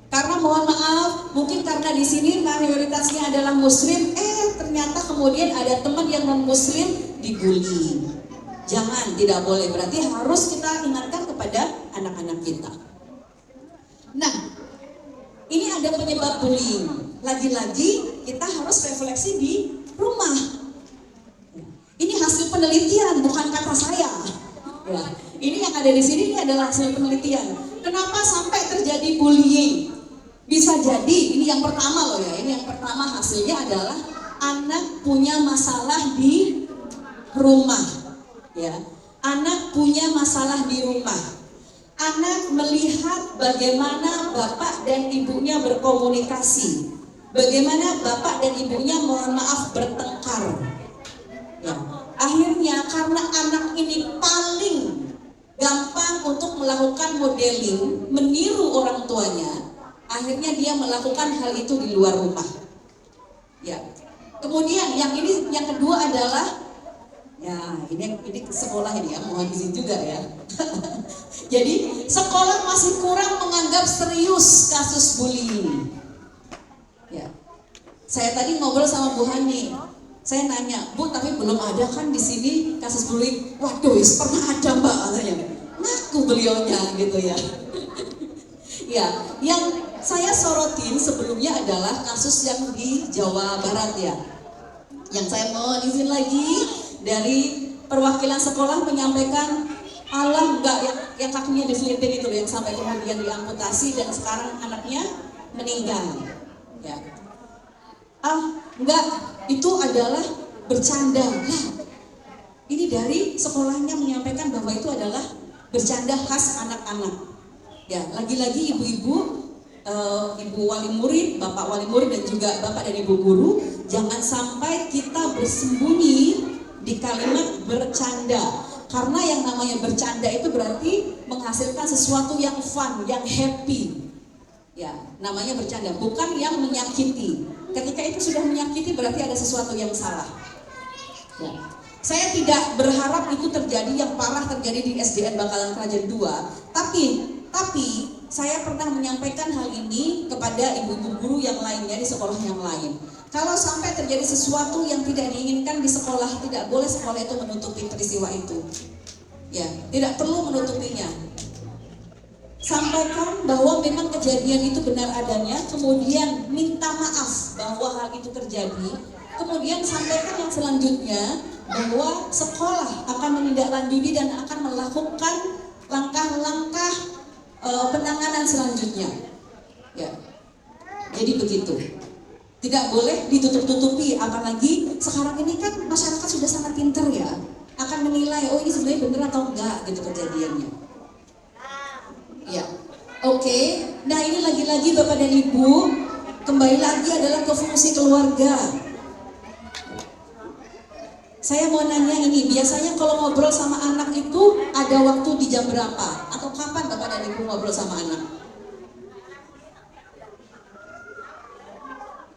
Karena mohon maaf, mungkin karena di sini mayoritasnya adalah muslim, ternyata kemudian ada teman yang non-muslim dibully. Jangan, tidak boleh. Berarti harus kita ingatkan kepada anak-anak kita. Nah, ini ada penyebab bullying. Lagi-lagi kita harus refleksi di rumah. Ini hasil penelitian, bukan kata saya. Ya, ini yang ada di sini ini adalah hasil penelitian. Kenapa sampai terjadi bullying? Bisa jadi ini yang pertama loh ya. Ini yang pertama hasilnya adalah anak punya masalah di rumah. Ya, anak punya masalah di rumah. Anak melihat bagaimana bapak dan ibunya berkomunikasi, bagaimana bapak dan ibunya mohon maaf bertengkar. Ya, akhirnya karena anak ini paling gampang untuk melakukan modeling, meniru orang tuanya, akhirnya dia melakukan hal itu di luar rumah. Ya. Kemudian yang kedua adalah ya ini sekolah ini ya, mohon izin juga ya. Jadi sekolah masih kurang menganggap serius kasus bullying. Ya. Saya tadi ngobrol sama Bu Hani. Saya nanya, Bu, tapi belum ada kan di sini kasus bullying? Waduh, pernah ada Mbak katanya. Ngaku beliaunya gitu ya. Ya, yang saya sorotin sebelumnya adalah kasus yang di Jawa Barat ya. Yang saya mohon izin lagi dari perwakilan sekolah menyampaikan, alah enggak yang kakinya diselitin itu yang sampai kemudian diamputasi dan sekarang anaknya meninggal. Ya. Enggak, itu adalah bercanda. Nah, ini dari sekolahnya menyampaikan bahwa itu adalah bercanda khas anak-anak. Ya, lagi-lagi ibu-ibu, ibu wali murid, bapak wali murid dan juga bapak dan ibu guru, jangan sampai kita bersembunyi di kalimat bercanda. Karena yang namanya bercanda itu berarti menghasilkan sesuatu yang fun, yang happy. Ya, namanya bercanda, bukan yang menyakiti. Ketika itu sudah menyakiti berarti ada sesuatu yang salah. Ya. Saya tidak berharap itu terjadi yang parah terjadi di SDN Bakalan Krajan 2, tapi saya pernah menyampaikan hal ini kepada ibu-ibu guru yang lainnya di sekolah yang lain. Kalau sampai terjadi sesuatu yang tidak diinginkan di sekolah, tidak boleh sekolah itu menutupi peristiwa itu. Ya, tidak perlu menutupinya. Sampaikan bahwa memang kejadian itu benar adanya, kemudian minta maaf bahwa hal itu terjadi. Kemudian sampaikan yang selanjutnya bahwa sekolah akan menindaklanjuti dan akan melakukan langkah-langkah penanganan selanjutnya. Ya. Jadi begitu. Tidak boleh ditutup-tutupi, apalagi sekarang ini kan masyarakat sudah sangat pintar ya, akan menilai oh ini sebenarnya benar atau enggak gitu kejadiannya. Ya. Oke. Nah, ini lagi-lagi Bapak dan Ibu, kembali lagi adalah ke fungsi keluarga. Saya mau nanya ini, biasanya kalau ngobrol sama anak itu ada waktu di jam berapa? Atau kapan Bapak dan Ibu ngobrol sama anak?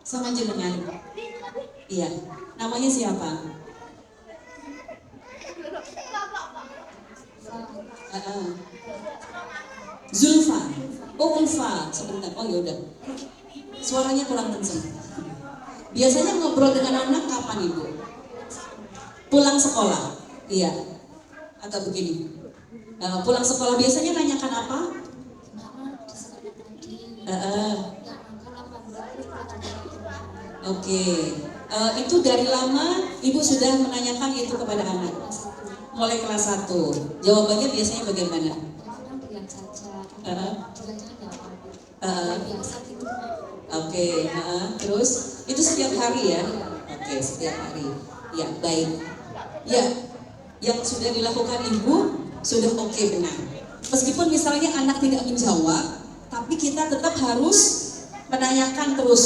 Sama jenengan? Iya, namanya siapa? Zulfa. Oh, Ulfa, sebentar. Oh yaudah. Suaranya kurang kenceng. Biasanya ngobrol dengan anak kapan Ibu? Pulang sekolah, iya. Atau begini, pulang sekolah biasanya nanyakan apa? Oke. Itu dari lama Ibu sudah menanyakan itu kepada anak? Mulai kelas 1. Jawabannya biasanya bagaimana? Oke. Terus itu setiap hari ya? Oke, setiap hari. Ya, baik. Ya, yang sudah dilakukan Ibu sudah oke, benar. Meskipun misalnya anak tidak menjawab, tapi kita tetap harus menanyakan terus,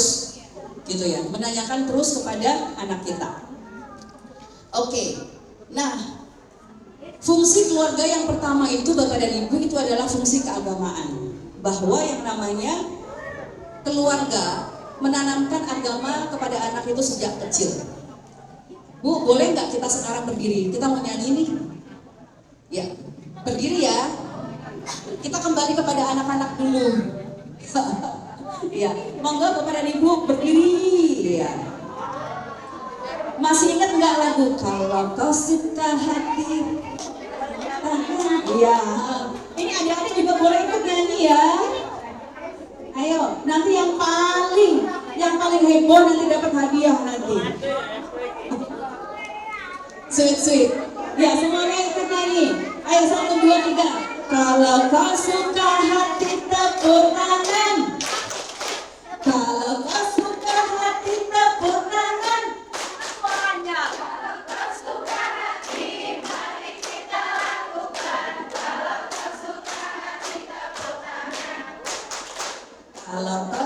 gitu ya, menanyakan terus kepada anak kita. Oke. Nah, fungsi keluarga yang pertama itu Bapak dan Ibu itu adalah fungsi keagamaan, bahwa yang namanya keluarga menanamkan agama kepada anak itu sejak kecil. Bu, boleh nggak kita sekarang berdiri? Kita mau nyanyi nih. Ya, berdiri ya. Kita kembali kepada anak-anak dulu. Ya, monggo Bapak dan Ibu berdiri. Ya. Masih ingat nggak lagu Kalau Kau Suka Hati? Ya. Ini adik-adik juga boleh ikut nyanyi ya. Ayo, nanti yang paling heboh nanti dapat hadiah nanti. Sweet. Ya, semuanya ikut nyanyi. Ayo, 1, 2, 3. Kalau kau suka hati tepuk tangan.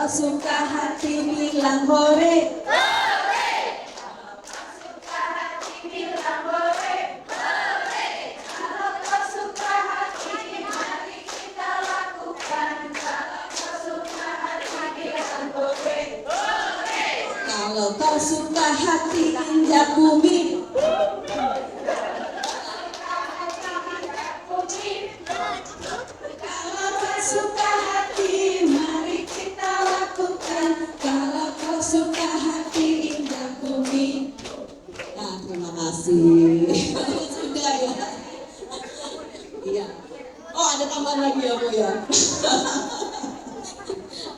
suka hati bilang hore. Kalau kau suka hati injak bumi. Kalau kau suka hati mari kita lakukan. Kalau kau suka hati injak bumi. Nah, terima kasih. Sudah ya. Iya. Oh, ada tambahan lagi ya, Bu ya.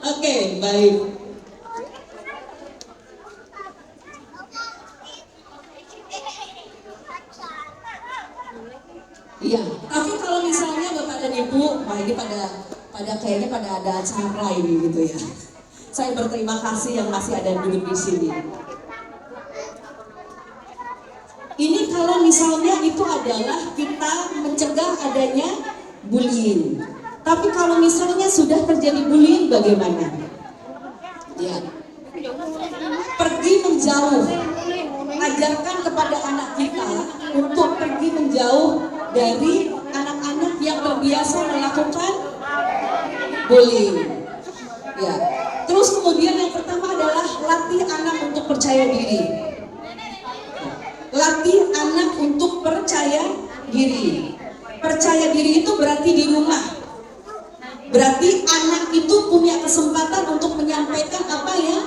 Oke, baik. Iya, tapi kalau misalnya Bapak dan Ibu, wah ini pada kayaknya pada ada acara ini gitu ya. Saya berterima kasih yang masih ada duduk di sini. Ini kalau misalnya itu adalah kita mencegah adanya bullying. Tapi kalau misalnya sudah terjadi bullying bagaimana? Ya. Pergi menjauh. Ajarkan kepada anak kita untuk pergi menjauh dari anak-anak yang terbiasa melakukan bullying. Ya. Terus kemudian yang pertama adalah latih anak untuk percaya diri. Latih anak untuk percaya diri. Percaya diri itu berarti di rumah. Berarti anak itu punya kesempatan untuk menyampaikan apa yang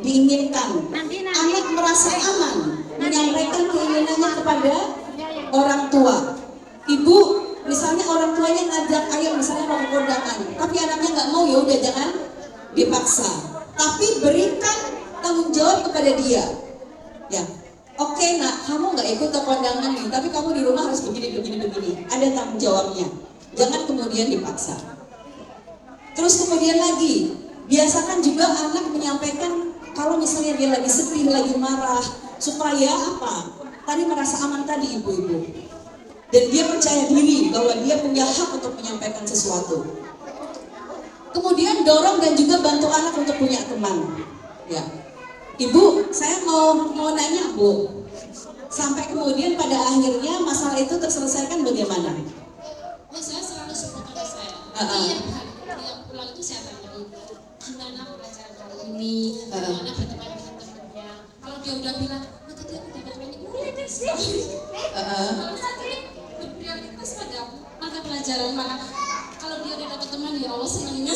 diinginkan. Anak merasa aman menyampaikan keinginannya kepada orang tua. Ibu, misalnya orang tuanya ngajak, ayo misalnya mau ke kondangan, tapi anaknya nggak mau, ya udah jangan dipaksa. Tapi berikan tanggung jawab kepada dia. Ya, oke nak, kamu nggak ikut ke kondangan nih, tapi kamu di rumah harus begini. Ada tanggung jawabnya. Jangan kemudian dipaksa. Terus kemudian lagi, biasakan juga anak menyampaikan kalau misalnya dia lagi sedih, lagi marah, supaya apa? Tadi merasa aman tadi ibu-ibu. Dan dia percaya diri bahwa dia punya hak untuk menyampaikan sesuatu. Kemudian dorong dan juga bantu anak untuk punya teman. Ya, Ibu, saya mau nanya Bu, sampai kemudian pada akhirnya masalah itu terselesaikan bagaimana? Oh, saya selalu support anak saya. Tiap hari, tiap pulang itu saya tanya, gimana pelajaran kali ini, gimana berteman dengan temannya. Kalau dia udah bilang, tadi aku dapat ini, udah deh sekali. Kalau saya berprioritas pada mata pelajaran, maka kalau dia udah dapat teman, ya Allah senangnya.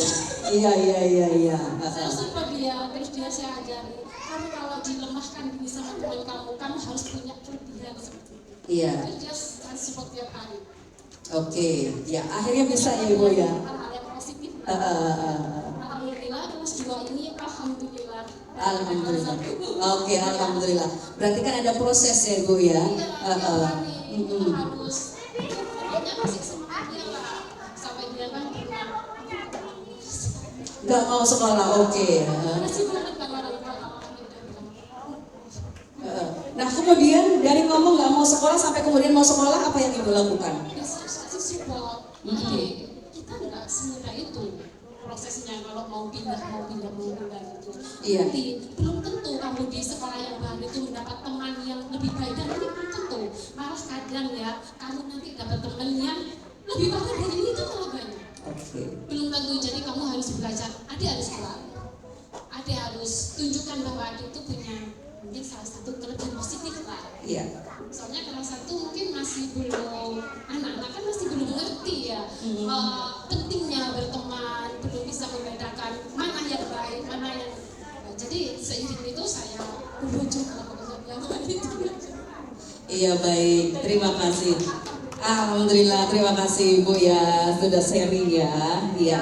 Iya. Saya support dia, terus dia saya ajari. Kamu kalau dilemahkan gini sama teman kamu harus punya kelebihan seperti itu. Iya. Terus dia saya support tiap hari. Oke, ya akhirnya bisa ya Ibu ya. Hal-hal yang positif. Alhamdulillah kelas 2 ini alhamdulillah. Alhamdulillah. Oke, alhamdulillah. Berarti kan ada proses ya Ibu ya. Harus pokoknya masih semangatnya lah sampai dia kan pernah Gak mau sekolah, oke. masih banget kan orang tua Nah kemudian dari ngomong gak mau sekolah sampai kemudian mau sekolah, apa yang Ibu lakukan? kasih support. Oke, kita nggak semudah itu prosesnya kalau mau pindah gitu. Iya. Nanti belum tentu kamu di sekolah yang baru itu mendapat teman yang lebih baik dan ini belum tentu. Malah kadang ya kamu nanti dapat teman yang lebih baik dari ini itu malah banyak. Oke. Belum tentu, jadi kamu harus belajar. Adik harus keluar. Adik harus tunjukkan bahwa adik itu punya mungkin salah satu kelebihan positif lah. Iya. Soalnya kelas 1 mungkin masih belum, anak-anak kan masih belum mengerti ya pentingnya berteman, belum bisa membedakan mana yang baik, mana yang jadi seiring itu saya berwujud kalau yang itu. Iya baik, terima kasih. Alhamdulillah, terima kasih Ibu ya sudah sharing ya. Iya.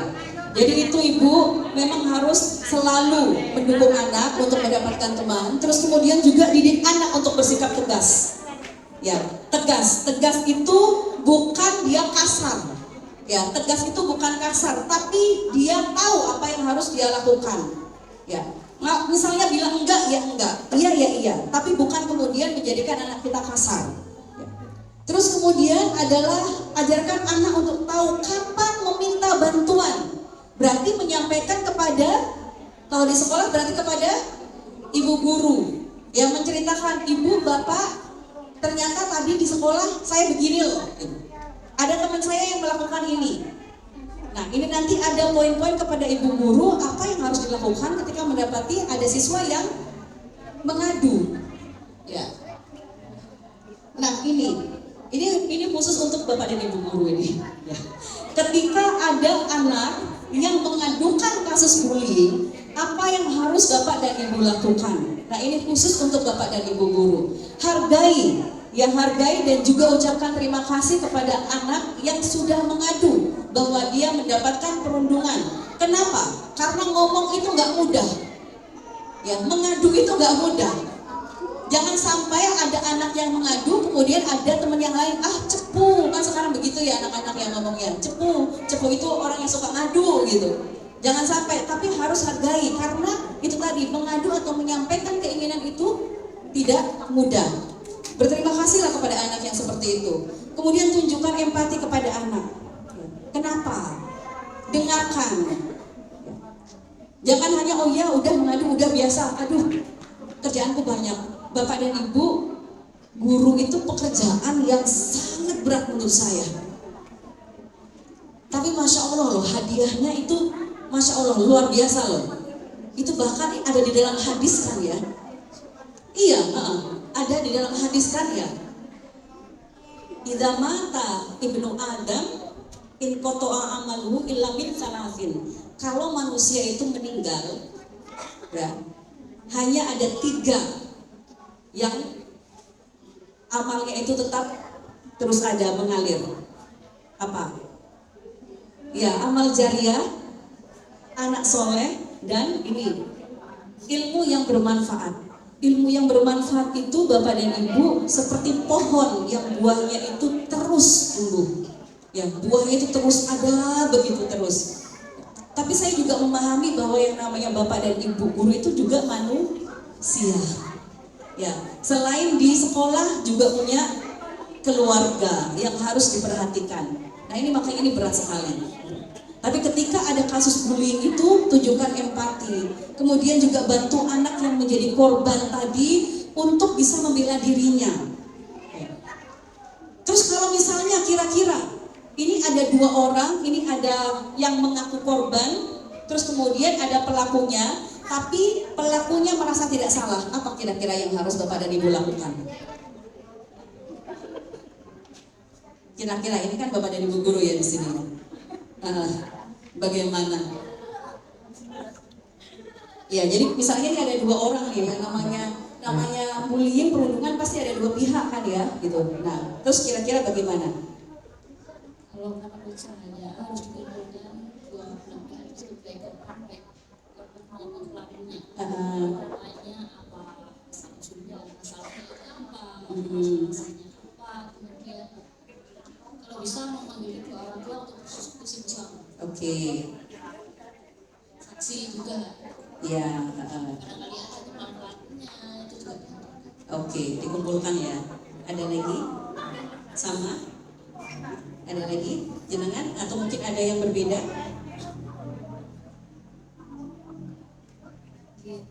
Jadi itu Ibu memang harus selalu mendukung anak untuk mendapatkan teman. Terus kemudian juga didik anak untuk bersikap tegas. Ya, tegas. Tegas itu bukan dia kasar. Ya, tegas itu bukan kasar, tapi dia tahu apa yang harus dia lakukan. Ya. Nah, misalnya bilang enggak, ya enggak. Iya, ya iya. Tapi bukan kemudian menjadikan anak kita kasar. Ya. Terus kemudian adalah ajarkan anak untuk tahu kapan meminta bantuan. Berarti menyampaikan kepada Kalau di sekolah berarti kepada ibu guru yang menceritakan, ibu, bapak, ternyata tadi di sekolah saya begini loh. Ada teman saya yang melakukan ini. Nah, ini nanti ada poin-poin kepada ibu guru apa yang harus dilakukan ketika mendapati ada siswa yang mengadu. Ya. Nah, ini khusus untuk bapak dan ibu guru ini. Ya. Ketika ada anak yang mengadukan kasus bullying, apa yang harus bapak dan ibu lakukan? Nah, ini khusus untuk bapak dan ibu guru. Hargai dan juga ucapkan terima kasih kepada anak yang sudah mengadu bahwa dia mendapatkan perundungan. Kenapa? Karena ngomong itu nggak mudah. Ya, mengadu itu nggak mudah. Jangan sampai ada anak yang mengadu, kemudian ada teman yang lain, cepu, kan sekarang begitu ya anak-anak yang ngomongnya, cepu itu orang yang suka ngadu gitu. Jangan sampai, tapi harus hargai, karena itu tadi, mengadu atau menyampaikan keinginan itu tidak mudah. Berterima kasihlah kepada anak yang seperti itu. Kemudian tunjukkan empati kepada anak. Kenapa? Dengarkan. Jangan hanya, oh ya udah mengadu, udah biasa, aduh kerjaanku banyak. Bapak dan ibu, guru itu pekerjaan yang sangat berat menurut saya. Tapi Masya Allah loh, hadiahnya itu Masya Allah luar biasa loh. Itu bahkan ada di dalam hadis kan ya. Iya, ada di dalam hadis kan ya. Idza mata ibnu Adam in qata'a amaluhu illa min salasin. Kalau manusia itu meninggal, ya, hanya ada 3 yang amalnya itu tetap terus ada mengalir. Apa? Ya, amal jariah, anak soleh, dan ini ilmu yang bermanfaat. Ilmu yang bermanfaat itu bapak dan ibu seperti pohon yang buahnya itu terus tumbuh. Ya, buahnya itu terus ada begitu terus. Tapi saya juga memahami bahwa yang namanya bapak dan ibu guru itu juga manusia. Ya, selain di sekolah juga punya keluarga yang harus diperhatikan. Nah, makanya ini berat sekali. Tapi ketika ada kasus bullying itu tunjukkan empati. Kemudian juga bantu anak yang menjadi korban tadi untuk bisa membela dirinya. Terus kalau misalnya kira-kira ini ada 2 orang, ini ada yang mengaku korban, terus kemudian ada pelakunya, tapi pelakunya merasa tidak salah. Apa kira-kira yang harus bapak dan ibu lakukan? Kira-kira ini kan bapak dan ibu guru ya di sini. Bagaimana? Ya, jadi misalnya ini ada 2 orang nih, yang namanya bullying, perundungan pasti ada 2 pihak kan ya, gitu. Nah, terus kira-kira bagaimana? Kalau menurut saya harus dikumpulkan 2 pihak itu baik pelakunya. Namanya apa? Sudah masalahnya apa? Masalahnya apa? Kemudian kalau bisa memanggil kedua orang tua untuk diskusi bersama. Oke. Saksi juga. Ya. Barangkali ada teman pelakunya itu juga. Oke, dikumpulkan ya. Ada lagi? Sama? Ada lagi? Jenengan? Atau mungkin ada yang berbeda?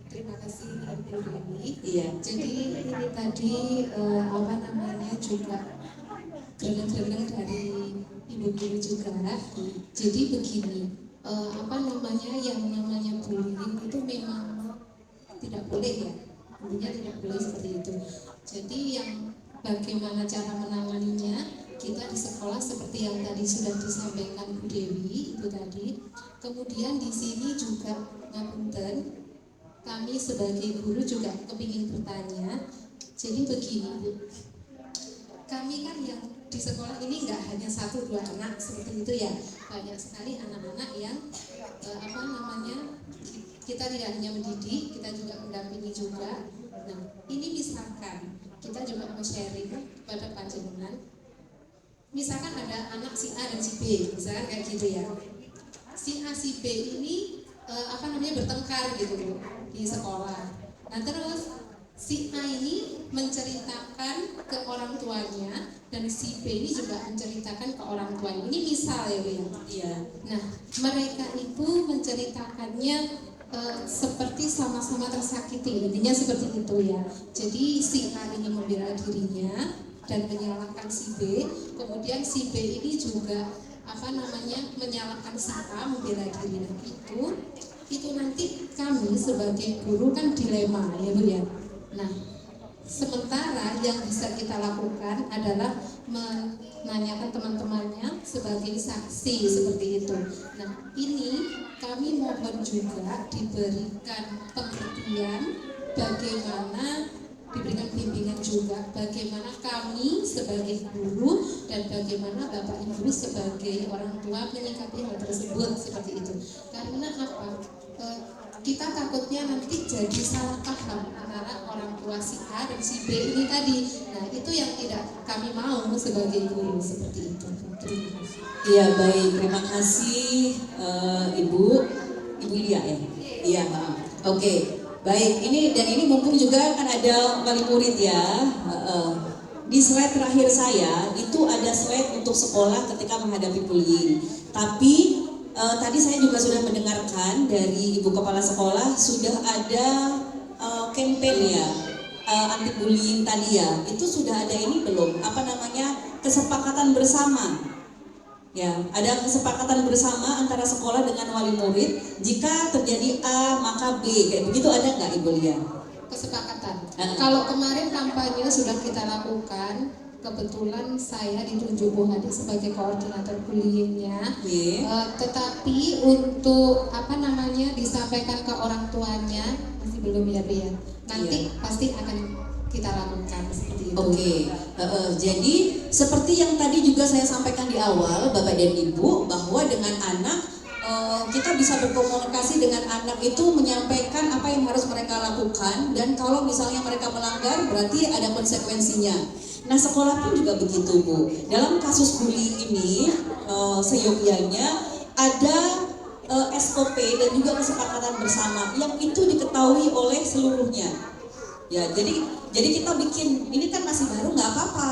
Terima kasih Ibu Dewi. Iya. Jadi ini tadi juga geleng-geleng dari Ibu Guru juga. Jadi begini, yang namanya bullying itu memang tidak boleh ya. Intinya tidak boleh seperti itu. Jadi yang bagaimana cara menanganinya, kita di sekolah seperti yang tadi sudah disampaikan Bu Dewi itu tadi. Kemudian di sini juga ngapunten, kami sebagai guru juga kepingin bertanya. Jadi begini Bu, kami kan yang di sekolah ini nggak hanya 1-2 anak seperti itu ya, banyak sekali anak-anak yang kita tidak hanya mendidik, kita juga mendampingi juga. Nah, ini misalkan kita juga mau sharing kepada panjenengan, misalkan ada anak si A dan si B, misalkan kayak gitu ya. Si A si B ini bertengkar gitu di sekolah. Nah terus si A ini menceritakan ke orang tuanya dan si B ini juga menceritakan ke orang tuanya. Ini misal ya Bu ya. Iya. Nah mereka itu menceritakannya seperti sama-sama tersakiti, intinya seperti itu ya. Jadi si A ini membela dirinya dan menyalahkan si B, kemudian si B ini juga menyalahkan si A, membela diri. Nah, itu nanti kami sebagai guru kan dilema ya Bu ya. Nah, sementara yang bisa kita lakukan adalah menanyakan teman-temannya sebagai saksi seperti itu. Nah, ini kami mohon juga diberikan pengertian bagaimana, diberikan bimbingan juga bagaimana kami sebagai guru dan bagaimana Bapak Ibu sebagai orang tua menyikapi hal tersebut seperti itu. Karena apa? Kita takutnya nanti jadi salah paham antara orang tua si A dan si B ini tadi. Nah, itu yang tidak kami mau sebagai guru seperti itu. Terima kasih. Iya baik, terima kasih Ibu Lia ya. Iya, oke. Baik, ini mumpung juga kan ada wali murid ya. Di slide terakhir saya itu ada slide untuk sekolah ketika menghadapi bullying. Tapi tadi saya juga sudah mendengarkan dari Ibu Kepala Sekolah sudah ada campaign ya anti bullying tadi ya. Itu sudah ada ini belum? Kesepakatan bersama. Ya, ada kesepakatan bersama antara sekolah dengan wali murid. Jika terjadi A maka B, kayak begitu ada nggak Ibu Lia? Kesepakatan. Kalau kemarin kampanye sudah kita lakukan, kebetulan saya ditunjuk Bu Hadi sebagai koordinator bullyingnya. Tetapi untuk disampaikan ke orang tuanya masih belum ya Bu ya. Nanti pasti akan kita lakukan seperti itu. Oke. Jadi seperti yang tadi juga saya sampaikan di awal Bapak dan Ibu, bahwa dengan anak kita bisa berkomunikasi dengan anak itu, menyampaikan apa yang harus mereka lakukan, dan kalau misalnya mereka melanggar berarti ada konsekuensinya. Nah, sekolah pun juga begitu Bu. Dalam kasus bully ini seyogyanya ada SOP dan juga kesepakatan bersama yang itu diketahui oleh seluruhnya. Ya, jadi kita bikin, ini kan masih baru nggak apa-apa.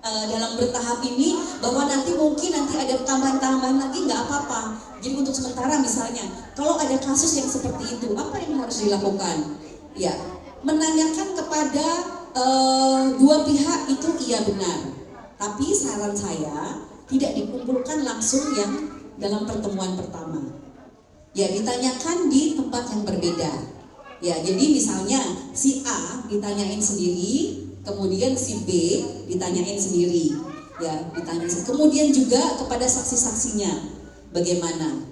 Dalam bertahap ini bahwa nanti ada tambahan-tambahan lagi nggak apa-apa. Jadi untuk sementara misalnya kalau ada kasus yang seperti itu, apa yang harus dilakukan? Ya, menanyakan kepada dua pihak itu iya benar. Tapi saran saya tidak dikumpulkan langsung yang dalam pertemuan pertama. Ya, ditanyakan di tempat yang berbeda. Ya, jadi misalnya si A ditanyain sendiri, kemudian si B ditanyain sendiri. Ya, kemudian juga kepada saksi-saksinya bagaimana.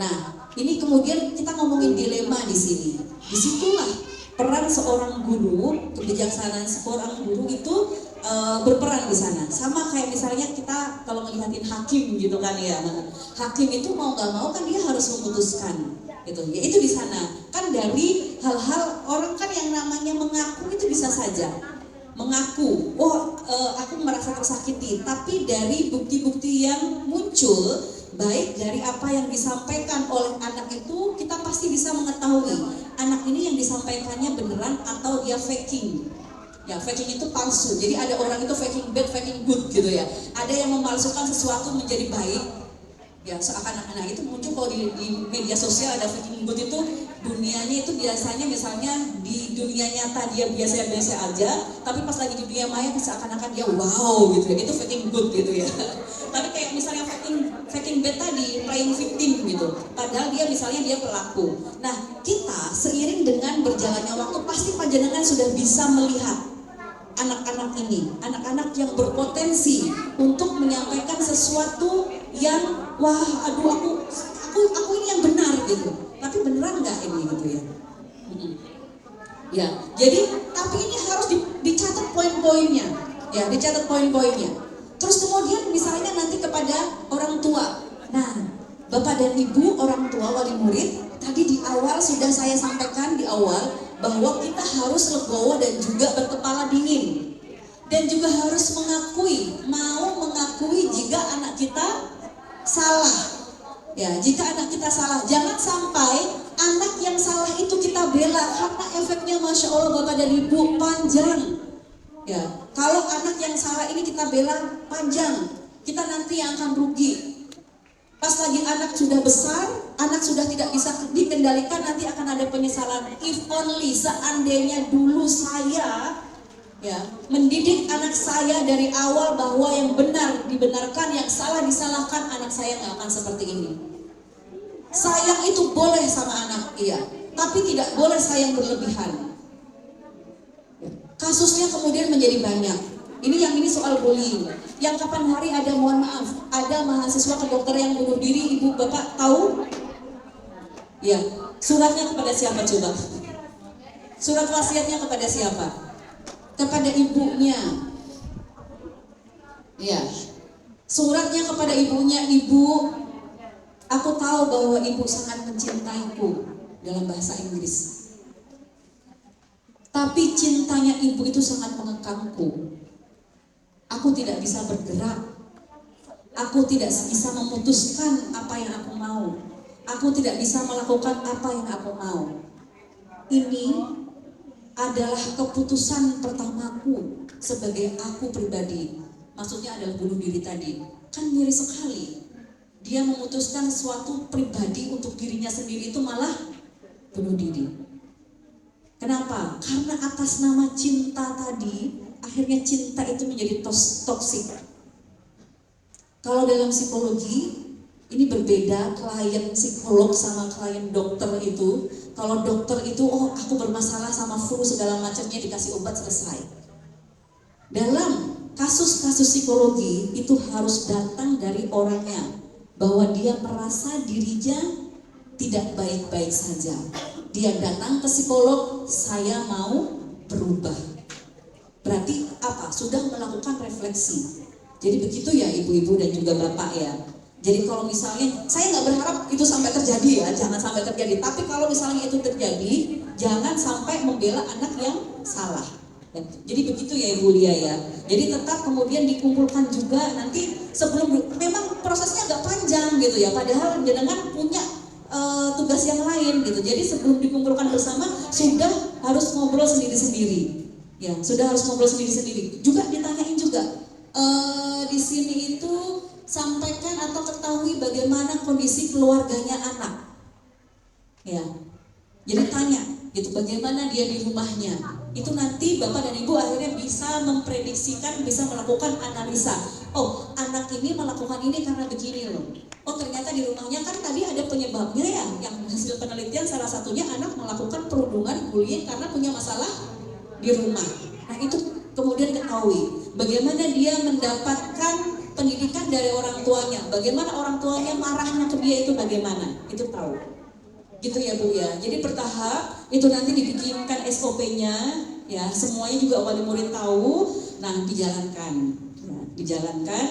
Nah, ini kemudian kita ngomongin dilema di sini. Disitulah peran seorang guru, kebijaksanaan seorang guru itu berperan di sana. Sama kayak misalnya kita kalau ngelihatin hakim gitu kan ya. Hakim itu mau nggak mau kan dia harus memutuskan. Gitu. Ya itu di sana kan dari hal-hal orang kan yang namanya mengaku itu bisa saja mengaku, aku merasa tersakiti, tapi dari bukti-bukti yang muncul baik dari apa yang disampaikan oleh anak itu, kita pasti bisa mengetahui anak ini yang disampaikannya beneran atau dia faking. Ya, faking itu palsu. Jadi ada orang itu faking bad, faking good gitu ya. Ada yang memalsukan sesuatu menjadi baik. Ya, seakan-akan itu muncul kalau di media sosial ada faking good itu dunianya itu biasanya misalnya di dunia nyata dia biasa-biasa aja, tapi pas lagi di dunia maya seakan-akan dia wow gitu ya. Itu faking good gitu ya. Tapi kayak misalnya faking bad tadi, playing victim gitu. Padahal dia misalnya dia pelaku. Nah, kita seiring dengan berjalannya waktu pasti panjenengan sudah bisa melihat anak-anak ini, anak-anak yang berpotensi untuk menyampaikan sesuatu yang aku ini yang benar gitu. Tapi beneran nggak ini gitu ya? Ya, jadi tapi ini harus dicatat poin-poinnya, ya dicatat poin-poinnya. Terus kemudian misalnya nanti kepada orang tua. Nah, Bapak dan Ibu orang tua wali murid, tadi di awal sudah saya sampaikan di awal bahwa kita harus legowo dan juga berkepala dingin. Dan juga harus mau mengakui jika anak kita salah. Ya, jika anak kita salah, jangan sampai anak yang salah itu kita bela karena efeknya Masya Allah Bapak dan Ibu panjang. Ya, kalau anak yang salah ini kita bela panjang, kita nanti yang akan rugi. Pas lagi anak anak sudah besar, anak sudah tidak bisa dikendalikan, nanti akan ada penyesalan. If only seandainya dulu saya ya mendidik anak saya dari awal bahwa yang benar dibenarkan, yang salah disalahkan, anak saya nggak akan seperti ini. Sayang itu boleh sama anak, iya, tapi tidak boleh sayang berlebihan. Kasusnya kemudian menjadi banyak. Ini soal bullying. Yang kapan hari ada, mohon maaf, ada mahasiswa kedokteran yang bunuh diri, ibu bapak tahu? Ya, suratnya kepada siapa coba? Surat wasiatnya kepada siapa? Kepada ibunya. Ya, suratnya kepada ibunya, ibu, aku tahu bahwa ibu sangat mencintaiku, dalam bahasa Inggris. Tapi cintanya ibu itu sangat mengekangku. Aku tidak bisa bergerak. Aku tidak bisa memutuskan apa yang aku mau. Aku tidak bisa melakukan apa yang aku mau. Ini adalah keputusan pertamaku sebagai aku pribadi. Maksudnya adalah bunuh diri tadi. Kan miris sekali. Dia memutuskan sesuatu pribadi untuk dirinya sendiri, itu malah bunuh diri. Kenapa? Karena atas nama cinta tadi, akhirnya cinta itu menjadi toksik. Kalau dalam psikologi, ini berbeda klien psikolog sama klien dokter itu. Kalau dokter itu, oh aku bermasalah sama flu segala macamnya, dikasih obat selesai. Dalam kasus-kasus psikologi itu harus datang dari orangnya, bahwa dia merasa dirinya tidak baik-baik saja. Dia datang ke psikolog, saya mau berubah. Berarti apa? Sudah melakukan refleksi. Jadi begitu ya ibu-ibu dan juga bapak ya. Jadi kalau misalnya, saya nggak berharap itu sampai terjadi ya, jangan sampai terjadi. Tapi kalau misalnya itu terjadi, jangan sampai membela anak yang salah. Jadi begitu ya Ibu Lia ya. Jadi tetap kemudian dikumpulkan juga nanti sebelum, memang prosesnya agak panjang gitu ya. Padahal jenengan punya tugas yang lain gitu. Jadi sebelum dikumpulkan bersama sudah harus ngobrol sendiri-sendiri. Ya, sudah harus ngobrol sendiri-sendiri. Juga ditanyain juga di sini itu sampaikan atau ketahui bagaimana kondisi keluarganya anak. Ya. Jadi tanya gitu bagaimana dia di rumahnya. Itu nanti Bapak dan Ibu akhirnya bisa memprediksikan, bisa melakukan analisa. Oh, anak ini melakukan ini karena begini loh. Oh, ternyata di rumahnya kan tadi ada penyebabnya ya. Yang hasil penelitian salah satunya anak melakukan perundungan, bullying karena punya masalah di rumah. Nah, itu kemudian ketahui bagaimana dia mendapatkan pendidikan dari orang tuanya. Bagaimana orang tuanya marahnya ke dia itu bagaimana. Itu tahu. Gitu ya Bu ya. Jadi bertahap itu nanti dibikinkan SOP-nya ya, semuanya juga wali murid tahu. Nah, dijalankan. Ya, dijalankan.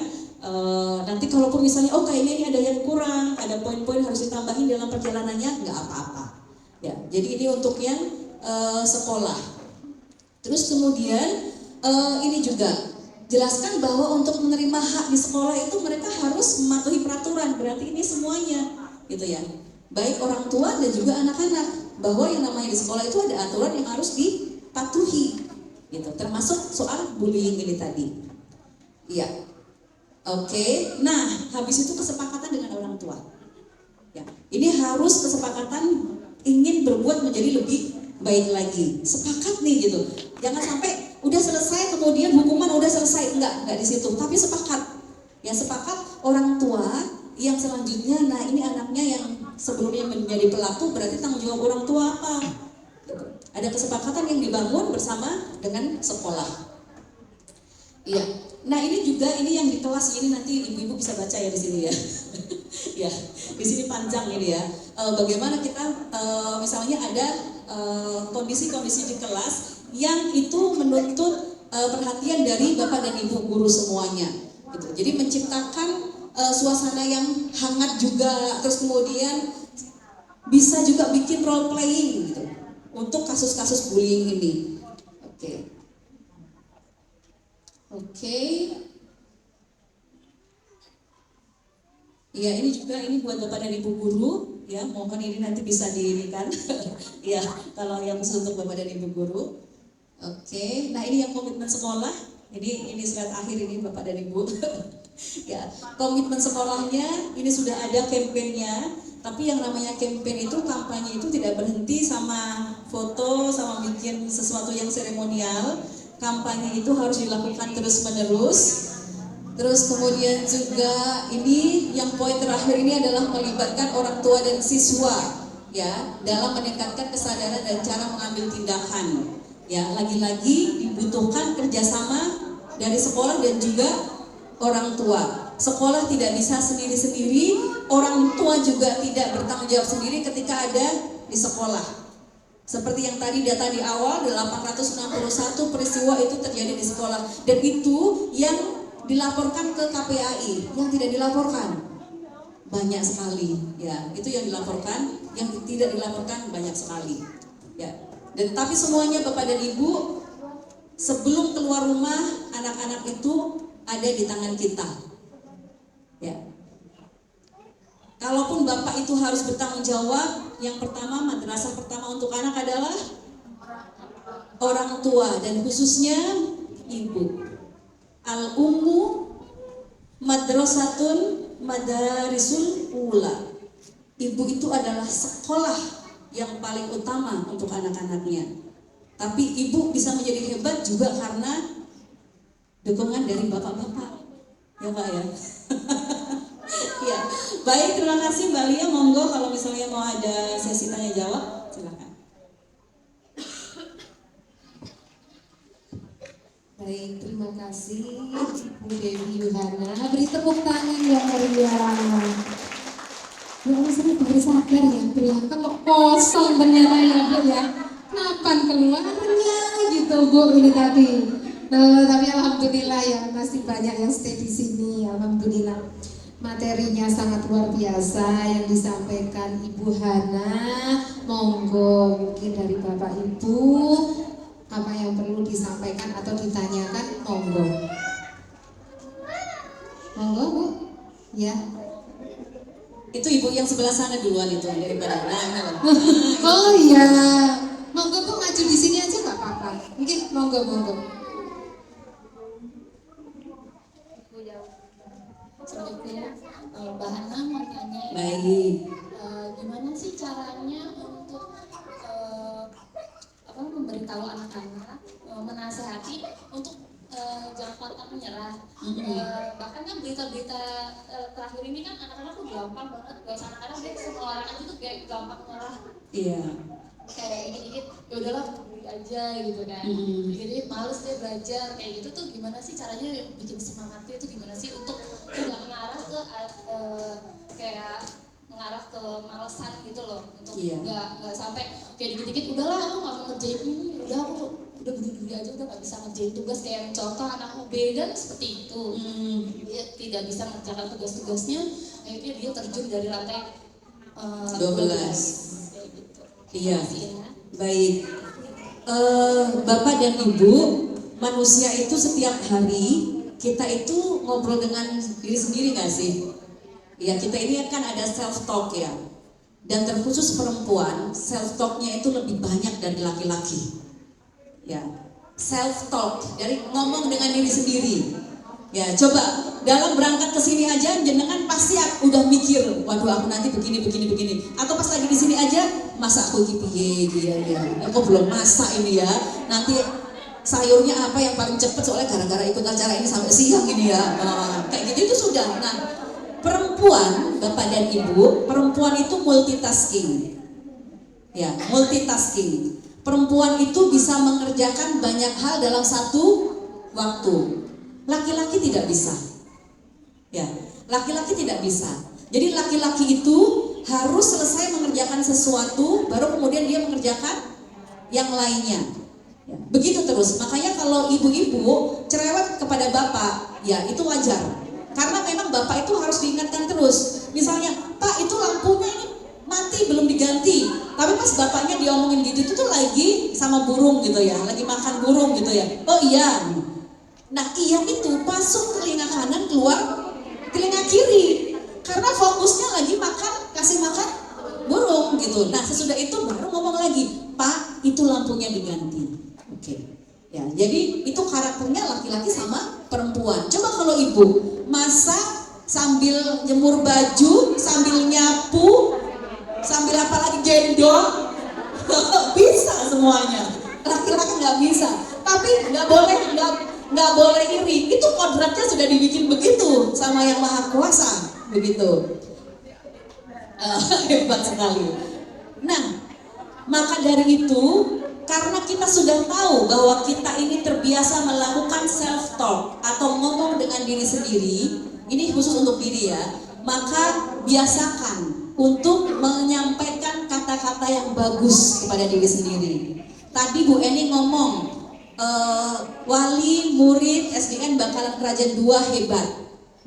Nanti kalaupun misalnya oh kayaknya ini ada yang kurang, ada poin-poin harus ditambahin dalam perjalanannya, nggak apa-apa. Ya, jadi ini untuk yang sekolah. Terus kemudian ini juga jelaskan bahwa untuk menerima hak di sekolah itu mereka harus mematuhi peraturan. Berarti ini semuanya, gitu ya. Baik orang tua dan juga anak-anak, bahwa yang namanya di sekolah itu ada aturan yang harus dipatuhi, gitu. Termasuk soal bullying ini tadi. Iya. Oke. Nah, habis itu kesepakatan dengan orang tua. Ya, ini harus kesepakatan ingin berbuat menjadi lebih baik lagi. Sepakat nih gitu. Jangan sampai udah selesai kemudian hukuman udah selesai, enggak di situ. Tapi sepakat. Ya, sepakat orang tua yang selanjutnya, nah ini anaknya yang sebelumnya menjadi pelaku, berarti tanggung jawab orang tua apa? Gitu. Ada kesepakatan yang dibangun bersama dengan sekolah. Iya. Nah ini juga yang di kelas ini nanti ibu-ibu bisa baca ya di sini ya. Ya, di sini panjang ini ya. Bagaimana kita misalnya ada kondisi-kondisi di kelas yang itu menuntut perhatian dari Bapak dan Ibu guru semuanya. Gitu. Jadi menciptakan suasana yang hangat juga, terus kemudian bisa juga bikin role playing gitu untuk kasus-kasus bullying ini. Oke. Ya, ini juga buat Bapak dan Ibu guru ya, mohon ini nanti bisa diinikan. Ya, kalau yang khusus untuk Bapak dan Ibu guru. Oke. Nah, ini yang komitmen sekolah. Ini surat akhir ini Bapak dan Ibu. Ya, komitmen sekolahnya ini sudah ada kampanyenya, tapi yang namanya kampanye itu, kampanye itu tidak berhenti sama foto, sama bikin sesuatu yang seremonial. Kampanye itu harus dilakukan terus-menerus. Terus kemudian juga ini yang poin terakhir ini adalah melibatkan orang tua dan siswa ya dalam meningkatkan kesadaran dan cara mengambil tindakan. Ya, lagi-lagi dibutuhkan kerjasama dari sekolah dan juga orang tua. Sekolah tidak bisa sendiri-sendiri, orang tua juga tidak bertanggung jawab sendiri ketika ada di sekolah. Seperti yang tadi data di awal, 861 peristiwa itu terjadi di sekolah, dan itu yang dilaporkan ke KPAI. Yang tidak dilaporkan banyak sekali, ya. Itu yang dilaporkan, yang tidak dilaporkan banyak sekali, ya. Dan tapi semuanya Bapak dan Ibu, sebelum keluar rumah, anak-anak itu ada di tangan kita, ya. Kalaupun Bapak itu harus bertanggung jawab, yang pertama, madrasah pertama untuk anak adalah orang tua dan khususnya ibu. Al-ummu madrasatun madarisul ula. Ibu itu adalah sekolah yang paling utama untuk anak-anaknya. Tapi ibu bisa menjadi hebat juga karena dukungan dari bapak-bapak. Ya Pak ya. Ya, baik, terima kasih Mbak Lia. Monggo kalau misalnya mau ada sesi tanya jawab, silakan. Baik, terima kasih Bu Dewi Yuhana. Beri tepuk tangan yang meriah. Ya Allah, saya baru sadar ya, belakang kok kosong ternyata ya Bu ya. Kapan keluarnya gitu Bu ini tadi. Tapi alhamdulillah ya masih banyak yang stay di sini. Alhamdulillah. Materinya sangat luar biasa yang disampaikan Ibu Hana. Monggo mungkin dari Bapak Ibu apa yang perlu disampaikan atau ditanyakan, monggo. Monggo Bu. Ya. Itu ibu yang sebelah sana duluan itu daripada Oh iya. Monggo Bu, maju di sini aja nggak apa-apa. Mungkin monggo. Mbak Hana mau tanya, baik. gimana sih caranya untuk memberitahu anak-anak, menasehati untuk jangan pantang menyerah. Bahkan kan berita-berita terakhir ini kan anak-anak tuh gampang banget, gak usah anak-anak deh, semua orang itu tuh kayak gampang menyerah. Iya. Kayak dikit-dikit ya udahlah beli aja gitu kan. Dikit-dikit males deh belajar kayak gitu tuh, gimana sih caranya bikin semangatnya itu gimana sih untuk tidak mengarah ke kayak mengarah ke malesan gitu loh, untuk nggak sampai kayak dikit-dikit udahlah aku nggak mau ngerjain ini, udah aku udah berdiri aja udah nggak bisa ngerjain tugas. Kayak contoh anak UB kan seperti itu, dia tidak bisa mengerjakan tugas-tugasnya, akhirnya dia terjun dari lantai 12. Iya, baik. Bapak dan Ibu, manusia itu setiap hari kita itu ngobrol dengan diri sendiri nggak sih? Ya, kita ini kan ada self talk ya. Dan terkhusus perempuan, self talknya itu lebih banyak dari laki-laki. Ya, self talk dari ngomong dengan diri sendiri. Ya, coba dalam berangkat ke sini aja jenengan pasti udah mikir, waduh aku nanti begini. Atau pas lagi di sini aja, masa aku piye ya. Aku belum masak ini ya. Nanti sayurnya apa yang paling cepet soalnya gara-gara ikut acara ini sampai siang ini ya. Kayak gitu itu sudah. Nah, perempuan, Bapak dan Ibu, perempuan itu multitasking. Ya, multitasking. Perempuan itu bisa mengerjakan banyak hal dalam satu waktu. Laki-laki tidak bisa. Ya, laki-laki tidak bisa. Jadi laki-laki itu harus selesai mengerjakan sesuatu, baru kemudian dia mengerjakan yang lainnya. Ya, begitu terus. Makanya kalau ibu-ibu cerewet kepada bapak, ya itu wajar. Karena memang bapak itu harus diingatkan terus. Misalnya, Pak itu lampunya ini mati belum diganti. Tapi pas bapaknya diomongin gitu, itu tuh lagi sama burung gitu ya, lagi makan burung gitu ya. Oh iya. Nah iya itu masuk telinga kanan keluar telinga kiri. Karena fokusnya lagi kasih makan burung gitu. Nah sesudah itu baru ngomong lagi, Pak itu lampunya diganti. Oke. Ya, jadi itu karakternya laki-laki sama perempuan. Coba kalau ibu, masak, sambil jemur baju, sambil nyapu, sambil apa lagi gendong. Bisa semuanya. Laki-laki nggak bisa, tapi nggak boleh iri. Itu kodratnya sudah dibikin begitu sama yang maha kuasa, begitu. Hebat sekali. Nah, maka dari itu, karena kita sudah tahu bahwa kita ini terbiasa melakukan self talk atau ngomong dengan diri sendiri, ini khusus untuk diri ya, maka biasakan untuk menyampaikan kata-kata yang bagus kepada diri sendiri. Tadi Bu Eni ngomong, wali murid SDN Bakalan Kerajaan 2 hebat.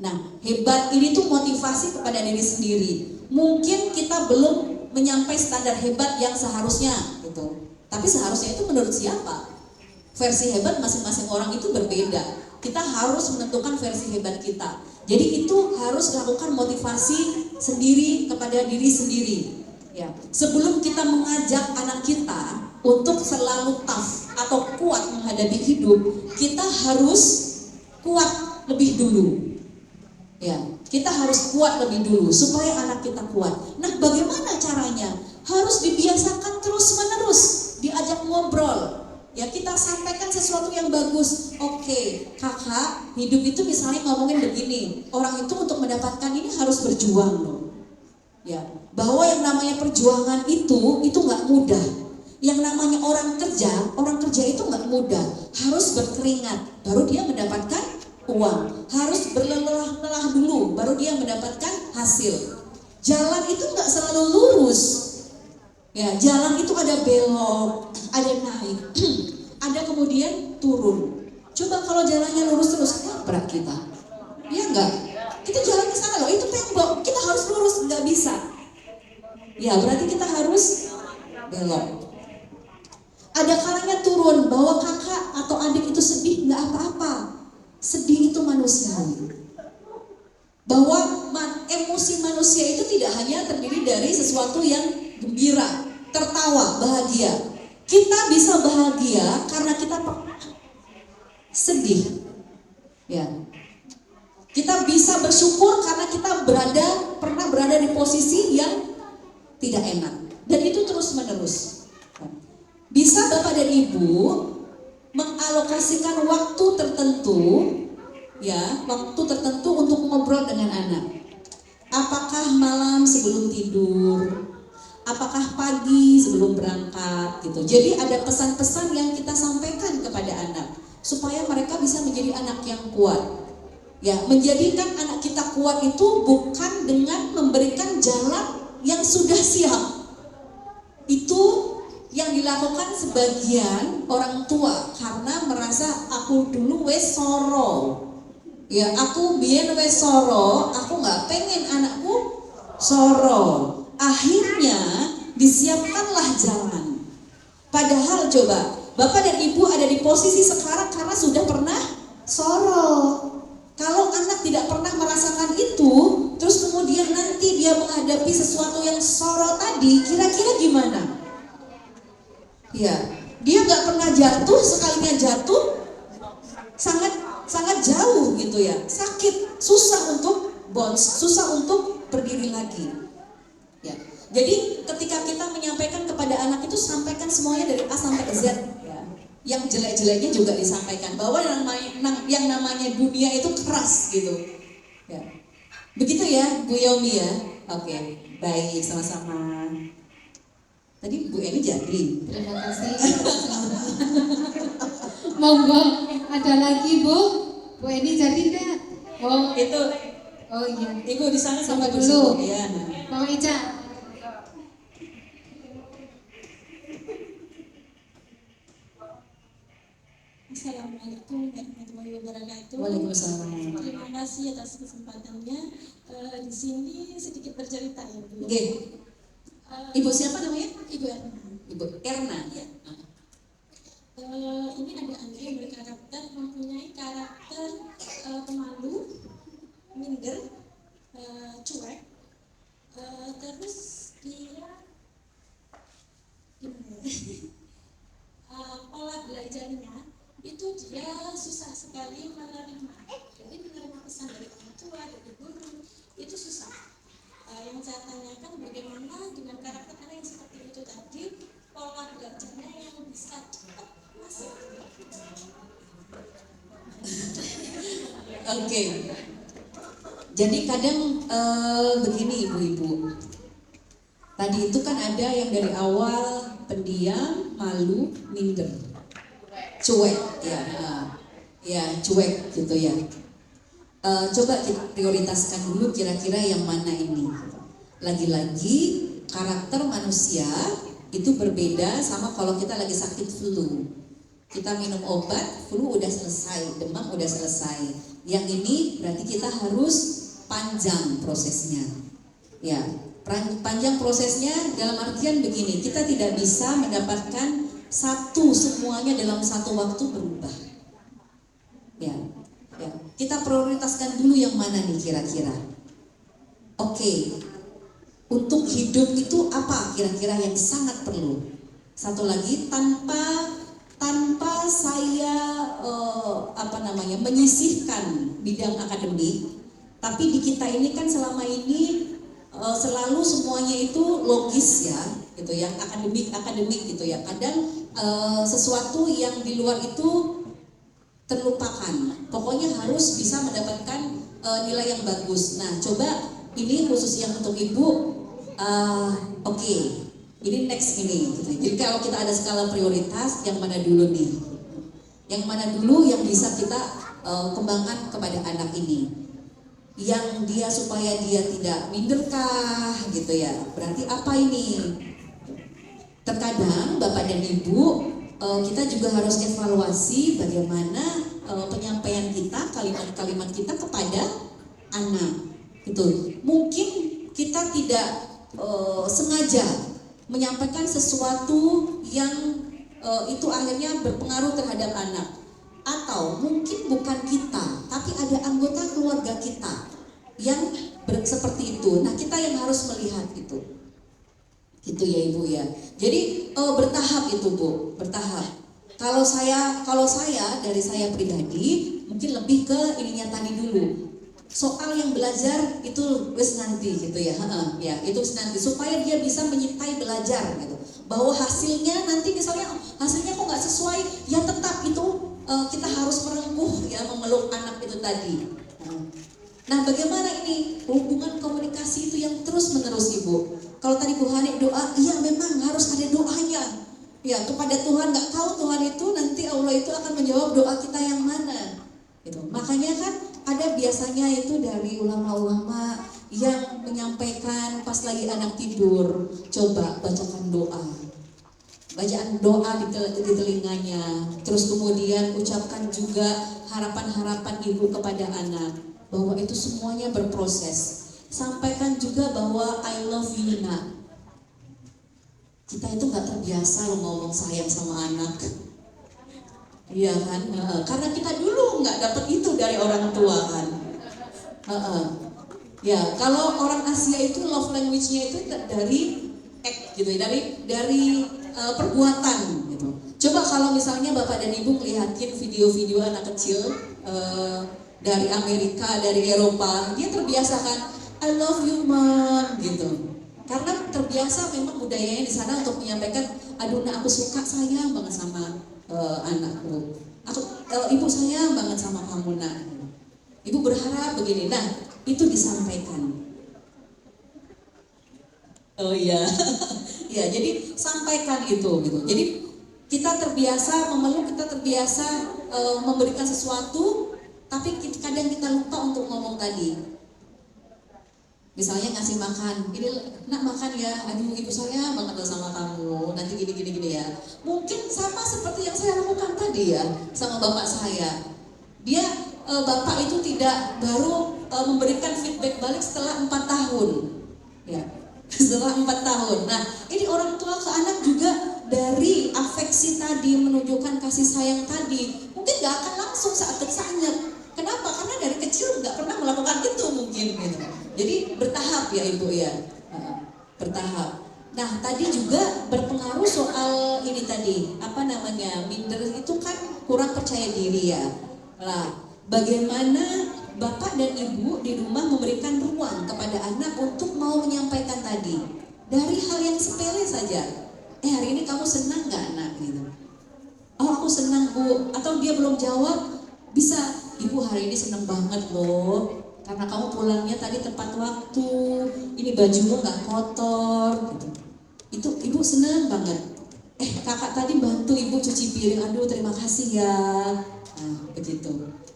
Nah, hebat ini tuh motivasi kepada diri sendiri. Mungkin kita belum menyampai standar hebat yang seharusnya gitu. Tapi seharusnya itu menurut siapa? Versi hebat masing-masing orang itu berbeda. Kita harus menentukan versi hebat kita. Jadi itu harus lakukan motivasi sendiri kepada diri sendiri. Ya, sebelum kita mengajak anak kita untuk selalu tough atau kuat menghadapi hidup, kita harus kuat lebih dulu. Ya, kita harus kuat lebih dulu supaya anak kita kuat. Nah, bagaimana caranya? Harus dibiasakan terus-menerus, diajak ngobrol. Ya, kita sampaikan sesuatu yang bagus. Oke, kakak, hidup itu misalnya ngomongin begini. Orang itu untuk mendapatkan ini harus berjuang loh. Ya, bahwa yang namanya perjuangan itu nggak mudah. Yang namanya orang kerja itu nggak mudah. Harus berkeringat, baru dia mendapatkan uang. Harus berlelah-lelah dulu, baru dia mendapatkan hasil. Jalan itu nggak selalu lurus. Ya, jalan itu ada belok, ada naik, ada kemudian turun. Coba kalau jalannya lurus terus, nabrak kita. Iya enggak? Kita jalan ke sana loh, itu tembok, kita harus lurus, nggak bisa. Ya, berarti kita harus belok. Ada kalanya turun, bahwa kakak atau adik itu sedih, nggak apa-apa. Sedih itu manusiawi. Bahwa emosi manusia itu tidak hanya terdiri dari sesuatu yang gembira, tertawa, bahagia. Kita bisa bahagia karena kita sedih. Ya. Kita bisa bersyukur karena kita pernah berada di posisi yang tidak enak. Dan itu terus menerus. Bisa Bapak dan Ibu mengalokasikan waktu tertentu, ya, waktu tertentu untuk ngobrol dengan anak. Apakah malam sebelum tidur? Apakah pagi sebelum berangkat gitu. Jadi ada pesan-pesan yang kita sampaikan kepada anak supaya mereka bisa menjadi anak yang kuat. Ya, menjadikan anak kita kuat itu bukan dengan memberikan jalan yang sudah siap. Itu yang dilakukan sebagian orang tua karena merasa aku dulu wes soro. Ya, aku biyen wes soro, aku nggak pengen anakku soro. Akhirnya disiapkanlah jalan. Padahal coba, Bapak dan Ibu ada di posisi sekarang karena sudah pernah soro. Kalau anak tidak pernah merasakan itu, terus kemudian nanti dia menghadapi sesuatu yang soro tadi, kira-kira gimana? Ya, dia nggak pernah jatuh, sekalinya jatuh sangat jauh gitu ya, sakit, susah untuk bounce, susah untuk berdiri lagi. Ya, jadi ketika kita menyampaikan kepada anak itu sampaikan semuanya dari A sampai Z. Ya. Yang jelek-jeleknya juga disampaikan bahwa yang namanya dunia itu keras gitu. Ya. Begitu ya, Bu Yomi ya. Oke, baik, sama-sama. Tadi Bu Eni jadi. Terima kasih. Monggo, ada lagi Bu? Bu Eni jadi enggak? Oh, Itu oh iya. Ibu di sana sama Tunggu dulu. dulu. Ya. Mama Ica. Assalamualaikum warahmatullahi wabarakatuh. Waalaikumsalam. Terima kasih atas kesempatannya. Di sini sedikit bercerita ya Bu. Oke. Ibu siapa namanya? Ibu Erna. Ibu Erna. Ya. Ini ada anak yang berkarakter, mempunyai karakter pemalu, minder, cuek, terus dia gimana ya? Pola belajarnya itu dia susah sekali menerima pesan dari orang tua, jadi guru, itu susah. Yang saya tanyakan bagaimana dengan karakter anak yang seperti itu tadi, pola belajarnya yang bisa cepat masuk. Oke. Jadi kadang begini ibu-ibu. Tadi itu kan ada yang dari awal pendiam, malu, minder, cuek, ya cuek gitu ya. Coba kita prioritaskan dulu kira-kira yang mana ini. Lagi-lagi karakter manusia itu berbeda sama kalau kita lagi sakit flu. Kita minum obat, flu udah selesai, demam udah selesai. Yang ini berarti kita harus panjang prosesnya. Ya, panjang prosesnya dalam artian begini, kita tidak bisa mendapatkan semuanya dalam satu waktu berubah. Ya, kita prioritaskan dulu yang mana nih kira-kira. Oke, untuk hidup itu apa kira-kira yang sangat perlu? Satu lagi, tanpa saya menyisihkan bidang akademik, tapi di kita ini kan selama ini selalu semuanya itu logis ya, gitu ya, akademik gitu ya. Kadang sesuatu yang di luar itu terlupakan. Pokoknya harus bisa mendapatkan nilai yang bagus. Nah, coba ini khusus yang untuk ibu. Oke. Ini next ini. Gitu. Jadi kalau kita ada skala prioritas, yang mana dulu nih? Yang mana dulu yang bisa kita kembangkan kepada anak ini? Yang dia supaya dia tidak minderkah, gitu ya? Berarti apa ini? Terkadang Bapak dan Ibu, kita juga harus evaluasi bagaimana penyampaian kita, kalimat-kalimat kita kepada anak. Gitu. Mungkin kita tidak sengaja menyampaikan sesuatu yang itu akhirnya berpengaruh terhadap anak, atau mungkin bukan kita, tapi ada anggota keluarga kita yang seperti itu. Nah, kita yang harus melihat itu, gitu ya Ibu ya. Jadi bertahap itu Bu, bertahap. Kalau saya dari saya pribadi mungkin lebih ke ininya tadi dulu. Soal yang belajar itu wis nanti gitu ya, ya itu nanti supaya dia bisa menyintai belajar gitu. Bahwa hasilnya nanti misalnya hasilnya kok nggak sesuai, ya tetap itu kita harus merengkuh ya memeluk anak itu tadi. Nah, bagaimana ini hubungan komunikasi itu yang terus menerus Ibu? Kalau tadi Bu Hani doa, iya memang harus ada doanya. Ya kepada Tuhan, nggak tahu Tuhan itu nanti Allah itu akan menjawab doa kita yang mana. Gitu. Makanya kan ada biasanya itu dari ulama-ulama yang menyampaikan pas lagi anak tidur, coba bacakan doa. Bacaan doa di telinganya, terus kemudian ucapkan juga harapan-harapan ibu kepada anak, bahwa itu semuanya berproses. Sampaikan juga bahwa I love you nak. Kita itu gak terbiasa loh ngomong sayang sama anak. Iya kan? Karena kita dulu nggak dapat itu dari orang tua kan. Ya, kalau orang Asia itu love language-nya itu dari act gitu ya, dari perbuatan gitu. Coba kalau misalnya Bapak dan Ibu melihatin video-video anak kecil dari Amerika, dari Eropa, dia terbiasa kan I love you mom gitu. Karena terbiasa memang budayanya di sana untuk menyampaikan, aduh nak aku suka, sayang banget sama anakku. Ibu sayang banget sama kamu nak. Ibu berharap begini. Nah, itu disampaikan. Oh iya. Ya, jadi sampaikan itu gitu. Jadi kita terbiasa memeluk, kita terbiasa memberikan sesuatu, tapi kadang kita lupa untuk ngomong tadi. Misalnya ngasih makan, ini nak makan ya, aduh ibu saya banget sama kamu, nanti gini ya. Mungkin sama seperti yang saya lakukan tadi ya, sama bapak saya. Dia, bapak itu tidak baru memberikan feedback balik setelah 4 tahun. Ya, setelah 4 tahun. Nah, ini orang tua ke anak juga dari afeksi tadi, menunjukkan kasih sayang tadi. Mungkin gak akan langsung saat tersanyat. Kenapa? Karena dari kecil nggak pernah melakukan itu mungkin gitu. Jadi bertahap ya Ibu ya, bertahap. Nah tadi juga berpengaruh soal ini tadi, minder itu kan kurang percaya diri ya. Nah bagaimana bapak dan ibu di rumah memberikan ruang kepada anak untuk mau menyampaikan tadi dari hal yang sepele saja. Hari ini kamu senang nggak anak gitu? Oh aku senang bu. Atau dia belum jawab, bisa, ibu hari ini senang banget loh karena kamu pulangnya tadi tepat waktu, ini bajumu nggak kotor gitu. Itu ibu senang banget. Kakak tadi bantu ibu cuci piring, aduh terima kasih ya. Nah begitu.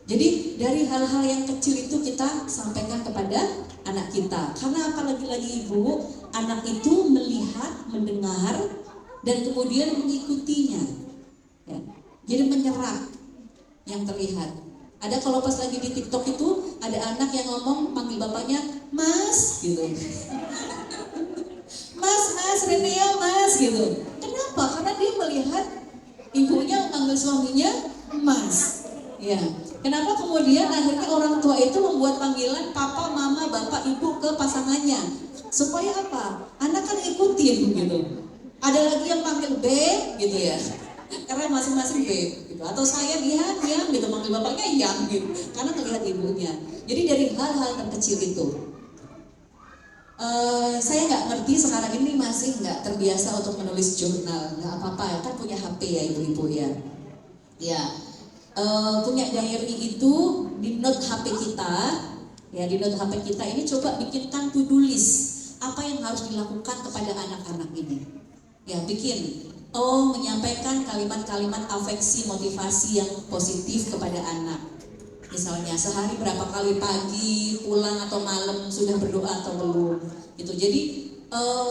Jadi dari hal-hal yang kecil itu kita sampaikan kepada anak kita. Karena apalagi lagi ibu, anak itu melihat, mendengar, dan kemudian mengikutinya. Ya. Jadi menyerap yang terlihat. Ada kalau pas lagi di TikTok itu ada anak yang ngomong panggil bapaknya mas gitu. Mas Reneo mas gitu. Kenapa? Karena dia melihat ibunya memanggil suaminya mas. Ya. Kenapa kemudian akhirnya orang tua itu membuat panggilan papa, mama, bapak, ibu ke pasangannya? Supaya apa? Anak kan ikutin gitu. Ada lagi yang panggil B gitu ya. Karena masing-masing B gitu. Atau saya yang gitu, manggil bapaknya yang gitu. Karena melihat ibunya. Jadi dari hal-hal terkecil itu. Saya nggak ngerti sekarang ini masih nggak terbiasa untuk menulis jurnal. Nggak apa-apa ya, kan punya HP ya ibu-ibu ya. Ya, punya diary itu di note HP kita. Ya di note HP kita ini coba bikinkan to-do list. Apa yang harus dilakukan kepada anak-anak ini? Ya bikin. Menyampaikan kalimat-kalimat afeksi, motivasi yang positif kepada anak. Misalnya sehari berapa kali pagi, pulang atau malam sudah berdoa atau belum. Gitu. Jadi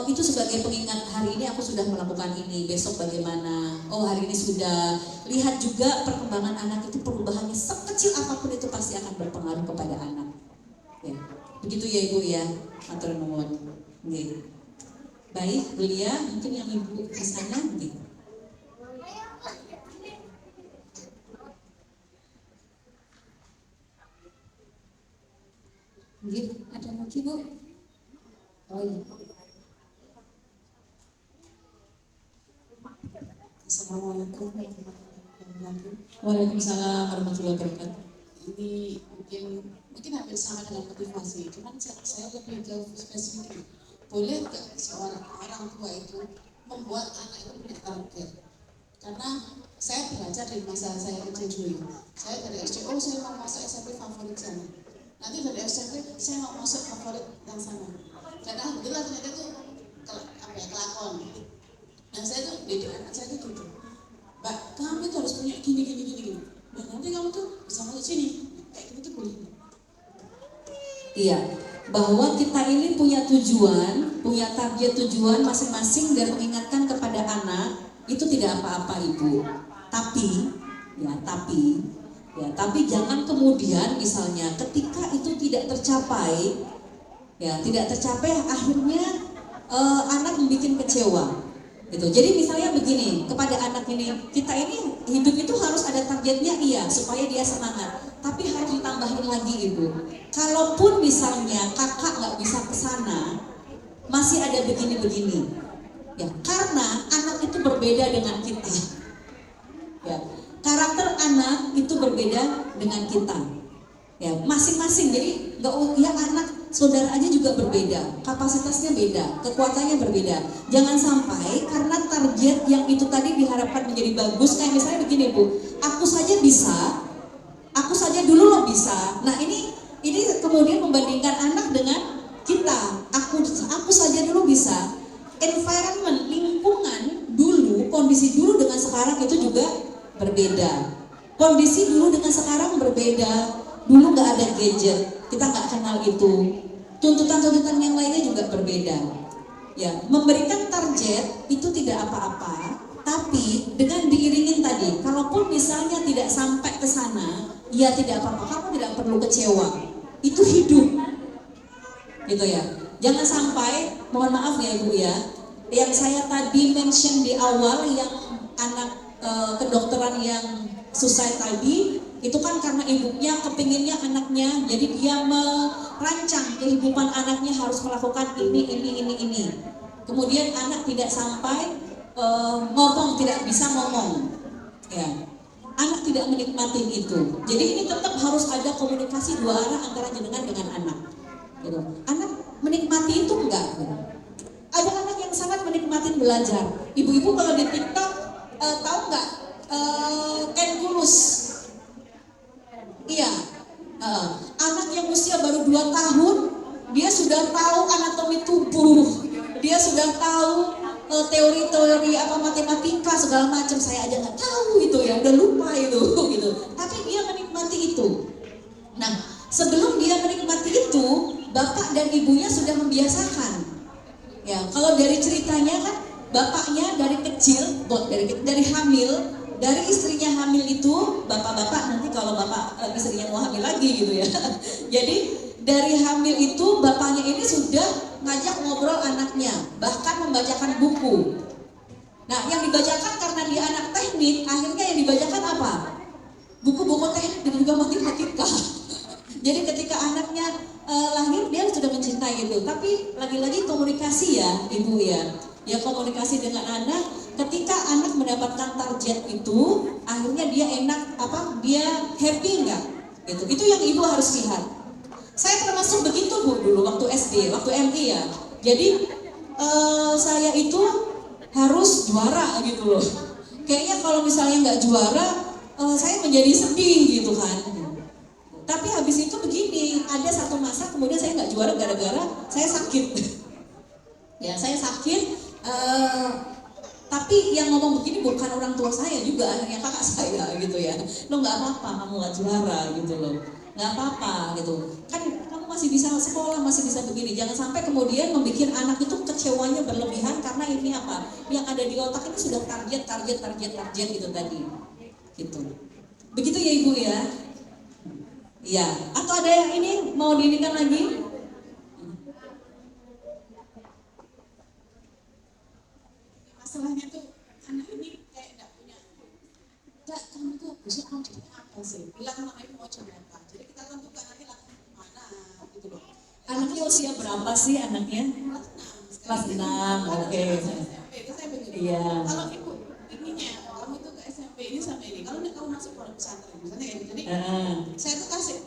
itu sebagai pengingat hari ini aku sudah melakukan ini, besok bagaimana? Hari ini sudah. Lihat juga perkembangan anak itu, perubahannya sekecil apapun itu pasti akan berpengaruh kepada anak. Ya. Begitu ya ibu ya, matur nuwun. Nggih. Baik, Belia, mungkin yang ibu di sana gitu. Ada lagi bu? Oh iya. Assalamualaikum warahmatullahi wabarakatuh. Waalaikumsalam warahmatullahi wabarakatuh. Ini mungkin hampir sama dengan motivasi, cuman saya lebih jauh spesifik. Boleh nggak seorang orang tua itu membuat anak itu punya target? Karena saya belajar dari masa saya kecil dulu. Saya dari SD, saya mau masuk SMP favorit sana. Nanti dari SMP saya mau masuk favorit yang sana. Dan alhamdulillah ternyata itu kelakon. Dan saya tuh didik anak saya tuh gitu. Mbak, kamu tuh harus punya gini. Dan nanti kamu tuh bisa masuk sini. Kayak gitu tuh boleh. Iya, bahwa kita ini punya tujuan, punya target tujuan masing-masing dan mengingatkan kepada anak itu tidak apa-apa ibu. Tapi jangan kemudian misalnya ketika itu tidak tercapai akhirnya anak membuat kecewa. Gitu. Jadi misalnya begini, kepada anak ini, kita ini hidup itu harus ada targetnya iya, supaya dia semangat. Tapi harus ditambahin lagi ibu. Kalaupun misalnya kakak nggak bisa ke sana, masih ada begini-begini. Ya, karena anak itu berbeda dengan kita. Ya, karakter anak itu berbeda dengan kita. Ya, masing-masing. Jadi anak saudara aja juga berbeda, kapasitasnya beda, kekuatannya berbeda. Jangan sampai karena target yang itu tadi diharapkan menjadi bagus, kayak misalnya begini bu, aku saja dulu lo bisa. Nah ini kemudian membandingkan anak dengan kita. Aku saja dulu bisa. Environment, lingkungan dulu, kondisi dulu dengan sekarang itu juga berbeda. Kondisi dulu dengan sekarang berbeda. Dulu nggak ada gadget, kita nggak kenal itu. Tuntutan-tuntutan yang lainnya juga berbeda. Ya, memberikan target itu tidak apa-apa, tapi dengan diiringin tadi, kalaupun misalnya tidak sampai ke sana, ya tidak apa-apa, kamu tidak perlu kecewa. Itu hidup, gitu ya. Jangan sampai, mohon maaf ya ibu ya, yang saya tadi mention di awal yang anak kedokteran yang susah tadi. Itu kan karena ibunya kepinginnya anaknya, jadi dia merancang kehidupan anaknya harus melakukan ini. Kemudian anak tidak sampai tidak bisa ngomong. Ya. anak tidak menikmati itu. Jadi ini tetap harus ada komunikasi dua arah antara jenengan dengan anak. Gitu. Anak menikmati itu enggak? Gitu. Ada anak yang sangat menikmati belajar. Ibu-ibu kalau di TikTok tahu nggak Ken Kulus? Iya, anak yang usia baru 2 tahun, dia sudah tahu anatomi tubuh, dia sudah tahu teori-teori apa matematika segala macam. Saya aja nggak tahu itu ya, udah lupa itu gitu. Tapi dia menikmati itu. Nah, sebelum dia menikmati itu, bapak dan ibunya sudah membiasakan. Ya, kalau dari ceritanya kan bapaknya dari kecil, dari hamil, dari istrinya hamil itu, bapak-bapak nanti kalau bapak istrinya mau hamil lagi gitu ya. Jadi dari hamil itu bapaknya ini sudah ngajak ngobrol anaknya, bahkan membacakan buku. Nah, yang dibacakan karena dia anak teknik, akhirnya yang dibacakan apa? Buku-buku teknik dan juga matematika. Jadi ketika anaknya lahir dia sudah mencintai itu. Tapi lagi-lagi komunikasi ya, ibu ya. Ya komunikasi dengan anak. Ketika anak mendapatkan target itu, akhirnya dia enak dia happy enggak? Gitu. Itu yang ibu harus lihat. Saya termasuk begitu Bu dulu waktu SD, waktu MI ya. Jadi saya itu harus juara gitu loh. Kayaknya kalau misalnya nggak juara, saya menjadi sedih gitu kan. Tapi habis itu begini, ada satu masa kemudian saya nggak juara gara-gara saya sakit. Ya saya sakit, tapi yang ngomong begini bukan orang tua saya juga, akhirnya kakak saya gitu ya. Lo nggak apa-apa, kamu nggak juara gitu loh, nggak apa-apa gitu. Kan kamu masih bisa sekolah, masih bisa begini. Jangan sampai kemudian membuat anak itu kecewanya berlebihan karena ini apa? Yang ada di otak ini sudah target gitu tadi. Gitu. Begitu ya ibu ya. Ya, atau ada yang ini mau diinikan lagi? Masalahnya tuh anak ini kayak nggak punya. Enggak, kamu tuh besok mau jadi apa sih? Bilang sama ibu mau jadi apa. Jadi kita tentukan nanti lakukan mana gitu loh. Anaknya usia berapa sih anaknya? Kelas 6, oke. Iya. Kalau ibu inginnya kamu itu ke SMP ini sampai ini. Kalau kamu masuk pondok pesantren, misalnya ya. Jadi saya tuh kasih.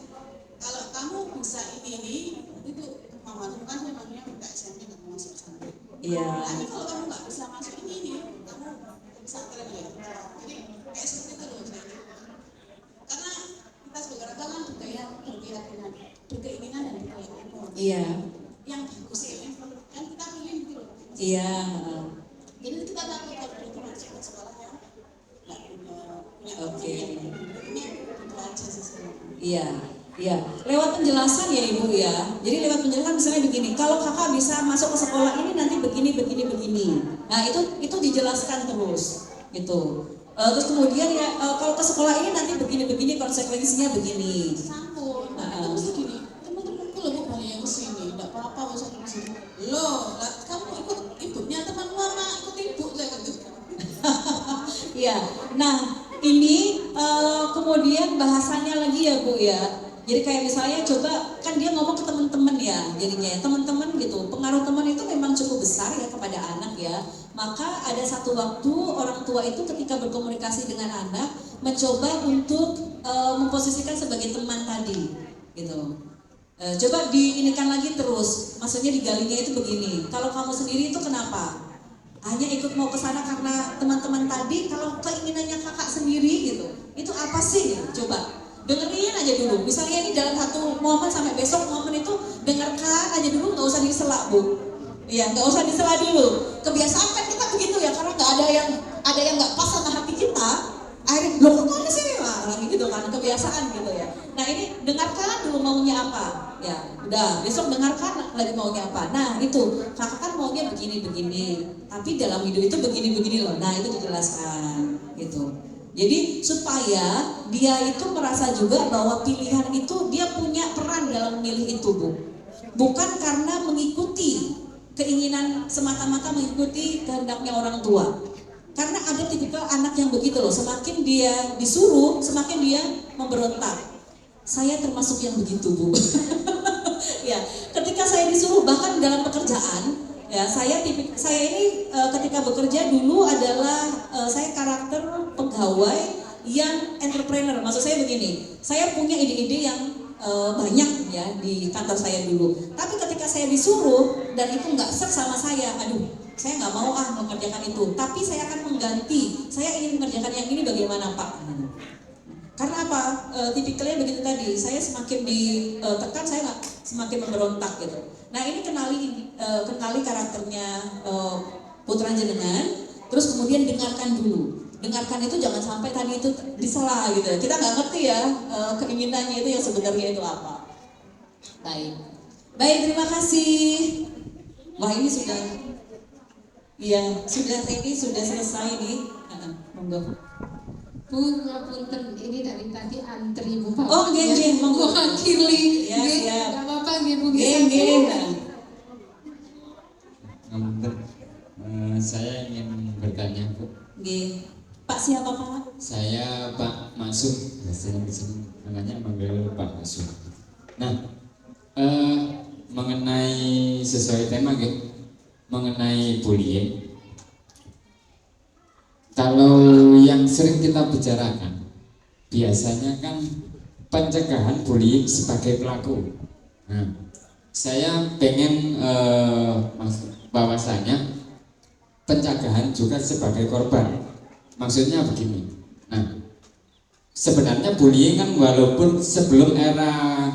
Kalau kamu bisa ini itu mama tuh kan memangnya minta SMP nggak mau masuk pesantren. Iya. Tapi kalau kamu nggak bisa masuk ini kamu pesantren ya. Jadi kayak seperti itu loh saya. Karena kita sebagai orang kan juga yang berkeyakinan, berkeinginan dan berkeyakinan. Iya. Yang bagus ya, yang kita pilih gitu loh. Iya. Jadi kita takut kalau itu masuk ke sekolahnya nggak punya Oke. ini itu aja sih sebenarnya. Iya. Iya, lewat penjelasan ya ibu ya. Jadi lewat penjelasan misalnya begini, kalau kakak bisa masuk ke sekolah ini nanti begini. Nah itu dijelaskan terus, gitu. Terus kemudian ya kalau ke sekolah ini nanti begini konsekuensinya begini. Sampun, itu mesti gini. Teman-temanku loh mau banyak yang kesini, nggak apa-apa usah kesini. Loh, kamu ikut ibunya teman mama, ikut ibu saya kan gitu. Iya. Nah ini kemudian bahasanya lagi ya bu ya. Jadi kayak misalnya coba kan dia ngomong ke teman-teman ya, jadinya teman-teman gitu. Pengaruh teman itu memang cukup besar ya kepada anak ya. Maka ada satu waktu orang tua itu ketika berkomunikasi dengan anak mencoba untuk memposisikan sebagai teman tadi, gitu. Coba diinikan lagi terus, maksudnya digalinya itu begini. Kalau kamu sendiri itu kenapa? Hanya ikut mau ke sana karena teman-teman tadi. Kalau keinginannya kakak sendiri gitu, itu apa sih? Gitu. Coba. Dengerin aja dulu, misalnya ini dalam satu momen sampai besok momen itu dengarkan aja dulu, nggak usah disela bu. Iya, nggak usah disela dulu. Kebiasaan kan kita begitu ya, karena nggak ada yang nggak pas sama hati kita. Akhirnya loh kok sih lagi gitu kan, kebiasaan gitu ya. Nah ini dengarkan dulu maunya apa, ya udah besok dengarkan lagi maunya apa. Nah itu kakak kan maunya begini, tapi dalam hidup itu begini loh. Nah itu dijelaskan gitu. Jadi supaya dia itu merasa juga bahwa pilihan itu dia punya peran dalam memilih itu bu. Bukan karena mengikuti keinginan semata-mata mengikuti kehendaknya orang tua. Karena ada tipikal anak yang begitu loh, semakin dia disuruh semakin dia memberontak. Saya termasuk yang begitu bu. Ya, ketika saya disuruh bahkan dalam pekerjaan. Ya, saya ini ketika bekerja dulu adalah saya karakter pegawai yang entrepreneur. Maksud saya begini, saya punya ide-ide yang banyak ya di kantor saya dulu. Tapi ketika saya disuruh dan itu nggak serk sama saya, aduh, saya nggak mau mengerjakan itu. Tapi saya akan mengganti. Saya ingin mengerjakan yang ini, bagaimana Pak? Karena apa? Tipikalnya begitu tadi. Saya semakin ditekan, saya nggak semakin memberontak gitu. Nah ini kenali karakternya putra jenengan. Terus kemudian dengarkan dulu. Dengarkan itu jangan sampai tadi itu disela gitu. Kita nggak ngerti ya keinginannya itu yang sebenarnya itu apa. Baik, terima kasih. Wah ini sudah, iya sudah ready, sudah selesai nih. Monggo. Bu, ngapunten, ini dari tadi antri Bu Pak. Oh, nggih, monggo. Mewakili. Ya, siap. Enggak apa-apa nggih Bu. Nggih. Saya ingin bertanya, Bu. Nggih. Pak siapa Pak? Saya Pak Maksum, biasanya di sini namanya manggil Pak Maksum. Nah, mengenai sesuai tema, gitu, mengenai bullying. Kalau yang sering kita bicarakan, biasanya kan pencegahan bullying sebagai pelaku. Nah, saya pengen bahwasanya pencegahan juga sebagai korban. Maksudnya begini. Nah, sebenarnya bullying kan walaupun sebelum era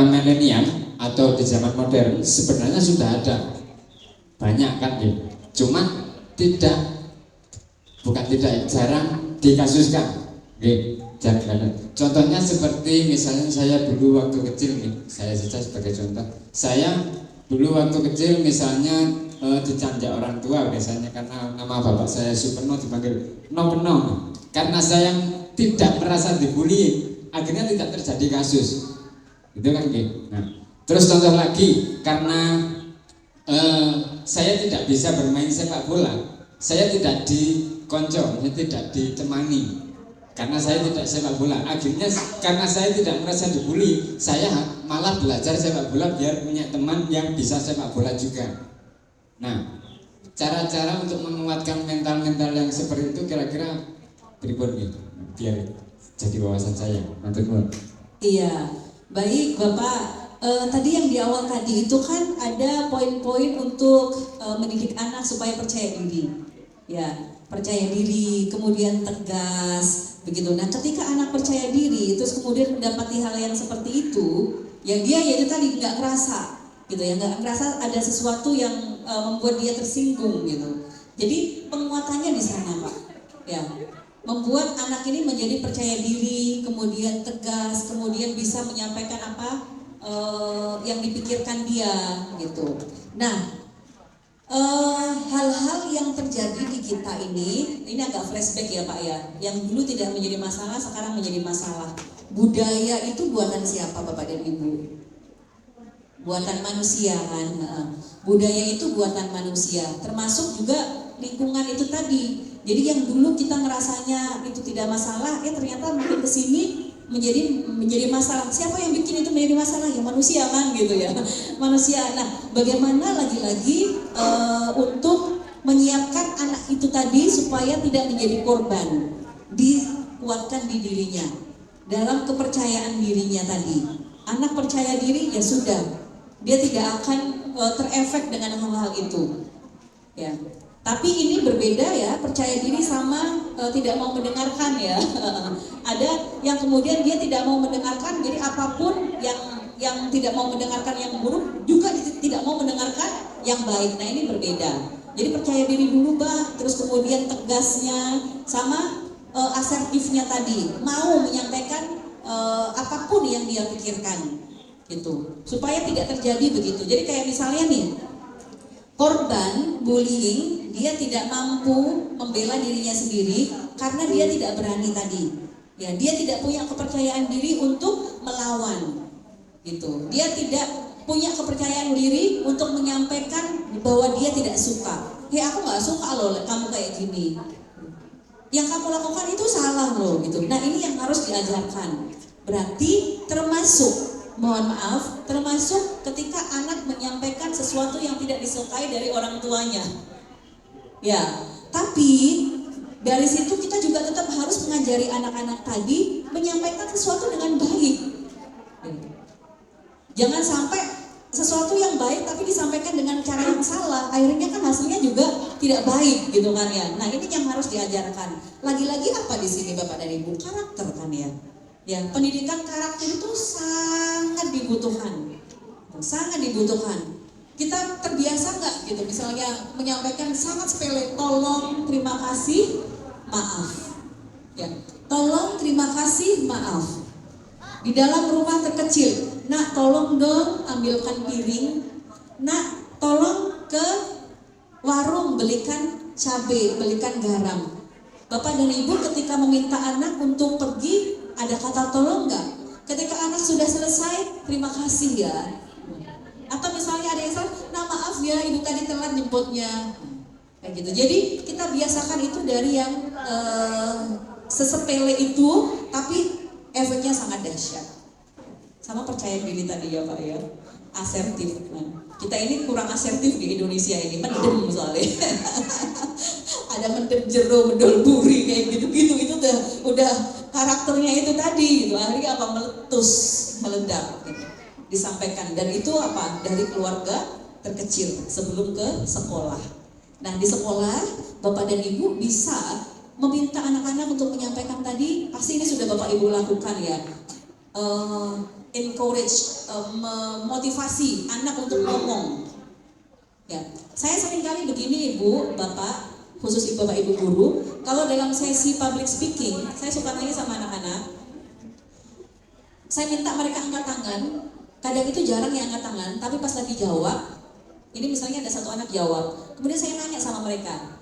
milenial atau di zaman modern sebenarnya sudah ada banyak kan ya. Cuma bukan tidak jarang dikasuskan. Jarang ada. Contohnya seperti misalnya saya dulu waktu kecil nih, saya saja sebagai contoh. Saya dulu waktu kecil misalnya dicanjak orang tua biasanya karena nama bapak saya Superno dipanggil No. Karena saya tidak merasa dibully, akhirnya tidak terjadi kasus. Itu kan gitu. Nah, terus contoh lagi karena saya tidak bisa bermain sepak bola, saya tidak dikoncong, saya tidak ditemani. Karena saya tidak sepak bola, akhirnya karena saya tidak merasa dibully, saya malah belajar sepak bola biar punya teman yang bisa sepak bola juga. Nah, cara-cara untuk menguatkan mental-mental yang seperti itu kira-kira berikut gitu, biar jadi wawasan saya. Iya, baik Bapak. Tadi yang di awal tadi itu kan ada poin-poin untuk mendidik anak supaya percaya diri. Ya, percaya diri, kemudian tegas, begitu. Nah, ketika anak percaya diri, terus kemudian mendapati hal yang seperti itu, yang dia yaitu tadi nggak kerasa. Gitu ya, nggak merasa ada sesuatu yang membuat dia tersinggung gitu. Jadi penguatannya di sana Pak, ya, membuat anak ini menjadi percaya diri, kemudian tegas, kemudian bisa menyampaikan apa yang dipikirkan dia gitu. Nah, hal-hal yang terjadi di kita ini agak flashback ya Pak ya, yang dulu tidak menjadi masalah sekarang menjadi masalah. Budaya itu buatan siapa Bapak dan Ibu? Buatan manusia kan. Budaya itu buatan manusia, termasuk juga lingkungan itu tadi. Jadi yang dulu kita ngerasanya itu tidak masalah, ternyata makin kesini menjadi masalah. Siapa yang bikin itu menjadi masalah? Ya manusia kan gitu ya. Manusia. Nah, bagaimana lagi-lagi untuk menyiapkan anak itu tadi supaya tidak menjadi korban, dikuatkan di dirinya dalam kepercayaan dirinya tadi. Anak percaya diri ya sudah. Dia tidak akan terefek dengan hal-hal itu, ya. Tapi ini berbeda ya, percaya diri sama tidak mau mendengarkan ya. Ada yang kemudian dia tidak mau mendengarkan, jadi apapun yang tidak mau mendengarkan yang buruk juga tidak mau mendengarkan yang baik. Nah ini berbeda. Jadi percaya diri dulu Bah, terus kemudian tegasnya sama asertifnya tadi, mau menyampaikan apapun yang dia pikirkan. Gitu, supaya tidak terjadi begitu. Jadi kayak misalnya nih, korban bullying dia tidak mampu membela dirinya sendiri karena dia tidak berani tadi. Ya, dia tidak punya kepercayaan diri untuk melawan. Gitu. Dia tidak punya kepercayaan diri untuk menyampaikan bahwa dia tidak suka. Aku nggak suka loh kamu kayak gini. Yang kamu lakukan itu salah loh gitu. Nah, ini yang harus diajarkan. Berarti termasuk ketika anak menyampaikan sesuatu yang tidak disukai dari orang tuanya. Ya, tapi Dari situ kita juga tetap harus mengajari anak-anak tadi menyampaikan sesuatu dengan baik. Jangan sampai sesuatu yang baik tapi disampaikan dengan cara yang salah, akhirnya kan hasilnya juga tidak baik gitu kan ya. Nah ini yang harus diajarkan. Lagi-lagi apa di sini Bapak dan Ibu? Karakter kan ya. Ya pendidikan karakter itu sangat dibutuhkan, sangat dibutuhkan. Kita terbiasa nggak gitu misalnya menyampaikan sangat sepele, tolong, terima kasih, maaf. Ya, tolong, terima kasih, maaf. Di dalam rumah terkecil, nak tolong dong ambilkan piring, nak tolong ke warung belikan cabai, belikan garam. Bapak dan Ibu ketika meminta anak untuk pergi, ada kata tolong nggak? Ketika anak sudah selesai, terima kasih ya. Atau misalnya ada yang salah, nah maaf ya ibu tadi telat jemputnya. Kayak gitu. Jadi kita biasakan itu dari yang sesepele itu, tapi efeknya sangat dahsyat. Sama percaya diri tadi ya Pak ya, asertif. Kita ini kurang asertif di Indonesia ini, mendem soalnya. Ada mendem jero, mendol buri kayak gitu-gitu, itu udah karakternya itu tadi gitu. Akhirnya apa, meletus, meledak gitu. Disampaikan, dan itu apa, dari keluarga terkecil sebelum ke sekolah. Nah di sekolah Bapak dan Ibu bisa meminta anak-anak untuk menyampaikan tadi, pasti ini sudah Bapak Ibu lakukan ya. Encourage, memotivasi anak untuk ngomong. Ya, saya seringkali begini Ibu, Bapak, khusus Bapak Ibu guru, kalau dalam sesi public speaking, saya suka nanya sama anak-anak. Saya minta mereka angkat tangan. Kadang itu jarang yang angkat tangan, tapi pas lagi jawab, ini misalnya ada satu anak jawab, kemudian saya nanya sama mereka,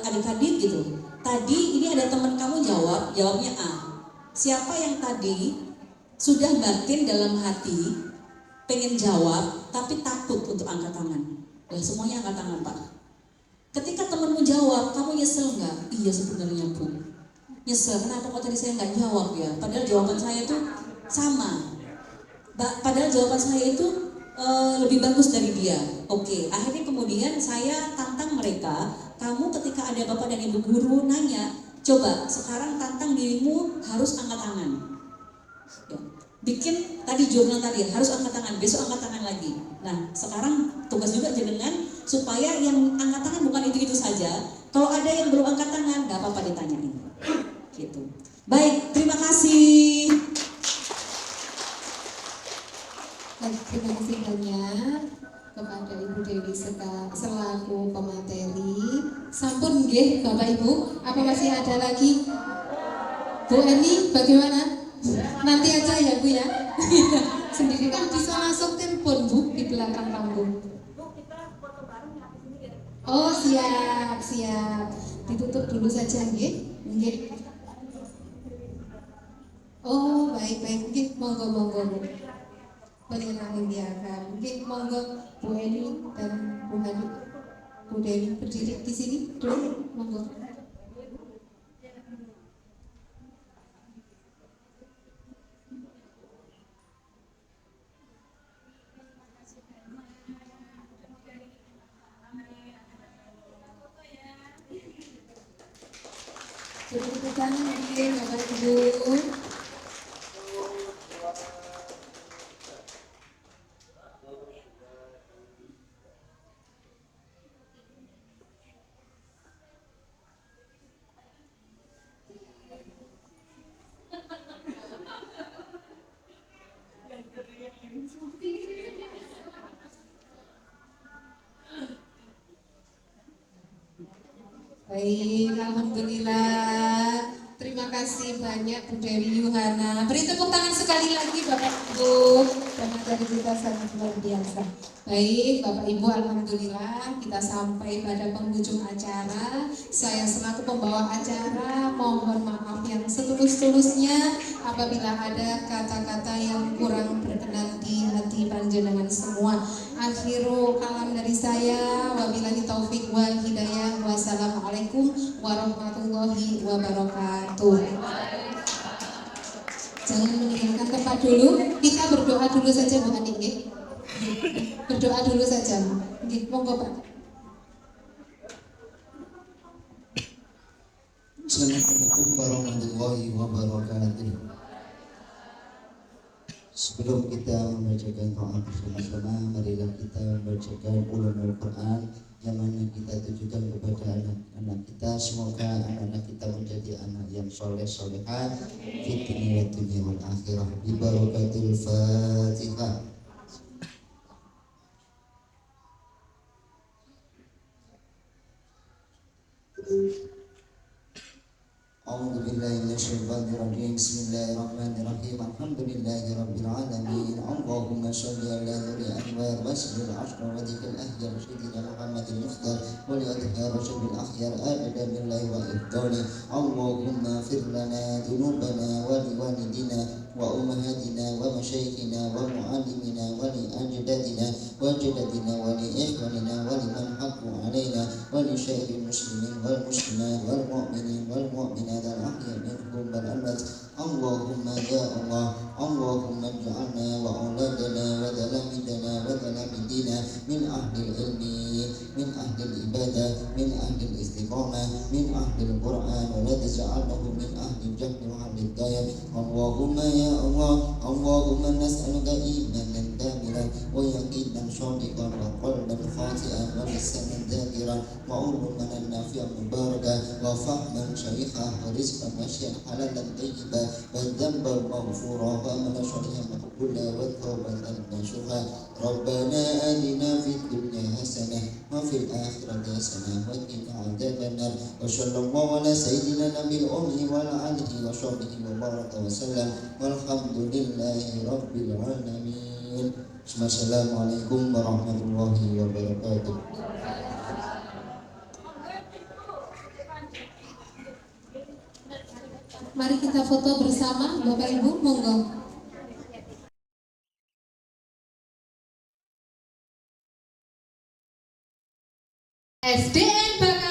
adik-adik gitu, tadi ini ada teman kamu jawabnya A. Siapa yang tadi sudah batin dalam hati pengen jawab tapi takut untuk angkat tangan? Lah semuanya angkat tangan Pak. Ketika temanmu jawab, kamu nyesel nggak? Iya sebenarnya Bu, nyesel. Kenapa kok tadi saya nggak jawab ya? Padahal jawaban saya itu sama. Padahal jawaban saya itu lebih bagus dari dia. Oke, akhirnya kemudian saya tantang mereka. Kamu ketika ada Bapak dan Ibu guru nanya, coba sekarang tantang dirimu harus angkat tangan. Ya. Bikin tadi jurnal tadi harus angkat tangan, besok angkat tangan lagi. Nah sekarang tugas juga jenengan supaya yang angkat tangan bukan itu saja. Kalau ada yang belum angkat tangan, nggak apa-apa ditanyain. Gitu. Baik, terima kasih. Baik, terima kasih banyak kepada Ibu Dewi selaku pemateri. Sampun nggih Bapak Ibu, apa masih ada lagi? Bu Eni, bagaimana? Nanti aja ya Bu ya. Sendiri kan bisa langsung telepon Bu di belakang panggung. Oh siap. Ditutup dulu saja nggih. Nggih. Oh baik, nggih, monggo Bu. Penyerahan diakan. Mungkin monggo Bu Eni dan Bu Hadi, Bu Dewi berdiri di sini dulu, monggo. Jadi tepuk tangan mungkin Bapak Ibu. Baik, alhamdulillah. Terima kasih banyak Bu Dewi Yuhana. Beri tepuk tangan sekali lagi Bapak Ibu. Pemateri kita sangat luar biasa. Baik, Bapak Ibu, alhamdulillah kita sampai pada penghujung acara. Saya selaku pembawa acara mohon maaf yang setulus-tulusnya apabila ada kata-kata yang kurang berkenan di hati panjenengan semua. Akhiru kalam dari saya, wabillahi taufik wal hidayah. Wassalamualaikum warahmatullahi wabarakatuh. Jangan meninggalkan tempat dulu. Kita berdoa dulu saja Bu Ani, nggih. Berdoa dulu saja. Nggih, monggo Pak. Assalamualaikum warahmatullahi wabarakatuh. Sebelum kita membacakan doa bersama-sama, marilah kita membacakan ulumul Quran yang mana kita tujukan kepada anak-anak kita. Semoga anak-anak kita menjadi anak yang soleh soleha fid dunya wal akhirah bi barakatil Fatihah. أعوذ بالله من الشيطان الرجيم بسم الله الرحمن الرحيم الحمد لله رب العالمين اللهم صل على نور الأنوار واسر العشر وذك الأهيار سيدنا محمد المختار ولأدهار رشد الأخيار آبدا بالله وإفضاله اللهم اغفر لنا ذنوبنا ولوالدنا وأمهاتنا ومشايخنا ومعلمنا ولأجدادنا وجددنا ولإخواننا ولمن حقوا علينا ولشيخ المسلمين والمسلمات والمؤمنين والمؤمنات الأحياء منهم والأموات اللهم يا الله اللهم اجعلنا وأولادنا وتلاميذنا وتلاميذنا من أهل العلم من أهل العبادة من أهل الاستقامة من أهل القرآن ولا تجعله من أهل الجهل وأهل الضياع اللهم يا الله اللهم نسألك إيمانا كاملا ويقينا صادقا وقلبا خاطئا ولسانا ذاكرا وعلما نافعا مباركا وفهما شيخا ورزقا وشيئا حلالا طيبا والذنب مغفورا وعملا صالحا مقبولا والتوبة نصوحا ربنا آتنا في الدنيا حسنة وفي الآخرة حسنة وقنا عذاب النار وصلى الله على سيدنا النبي الأمي وعلى آله وصحبه وبارك وسلم والحمد لله رب العالمين. Assalamualaikum warahmatullahi wabarakatuh. Mari kita foto bersama, Bapak Ibu, monggo. SDN Bakal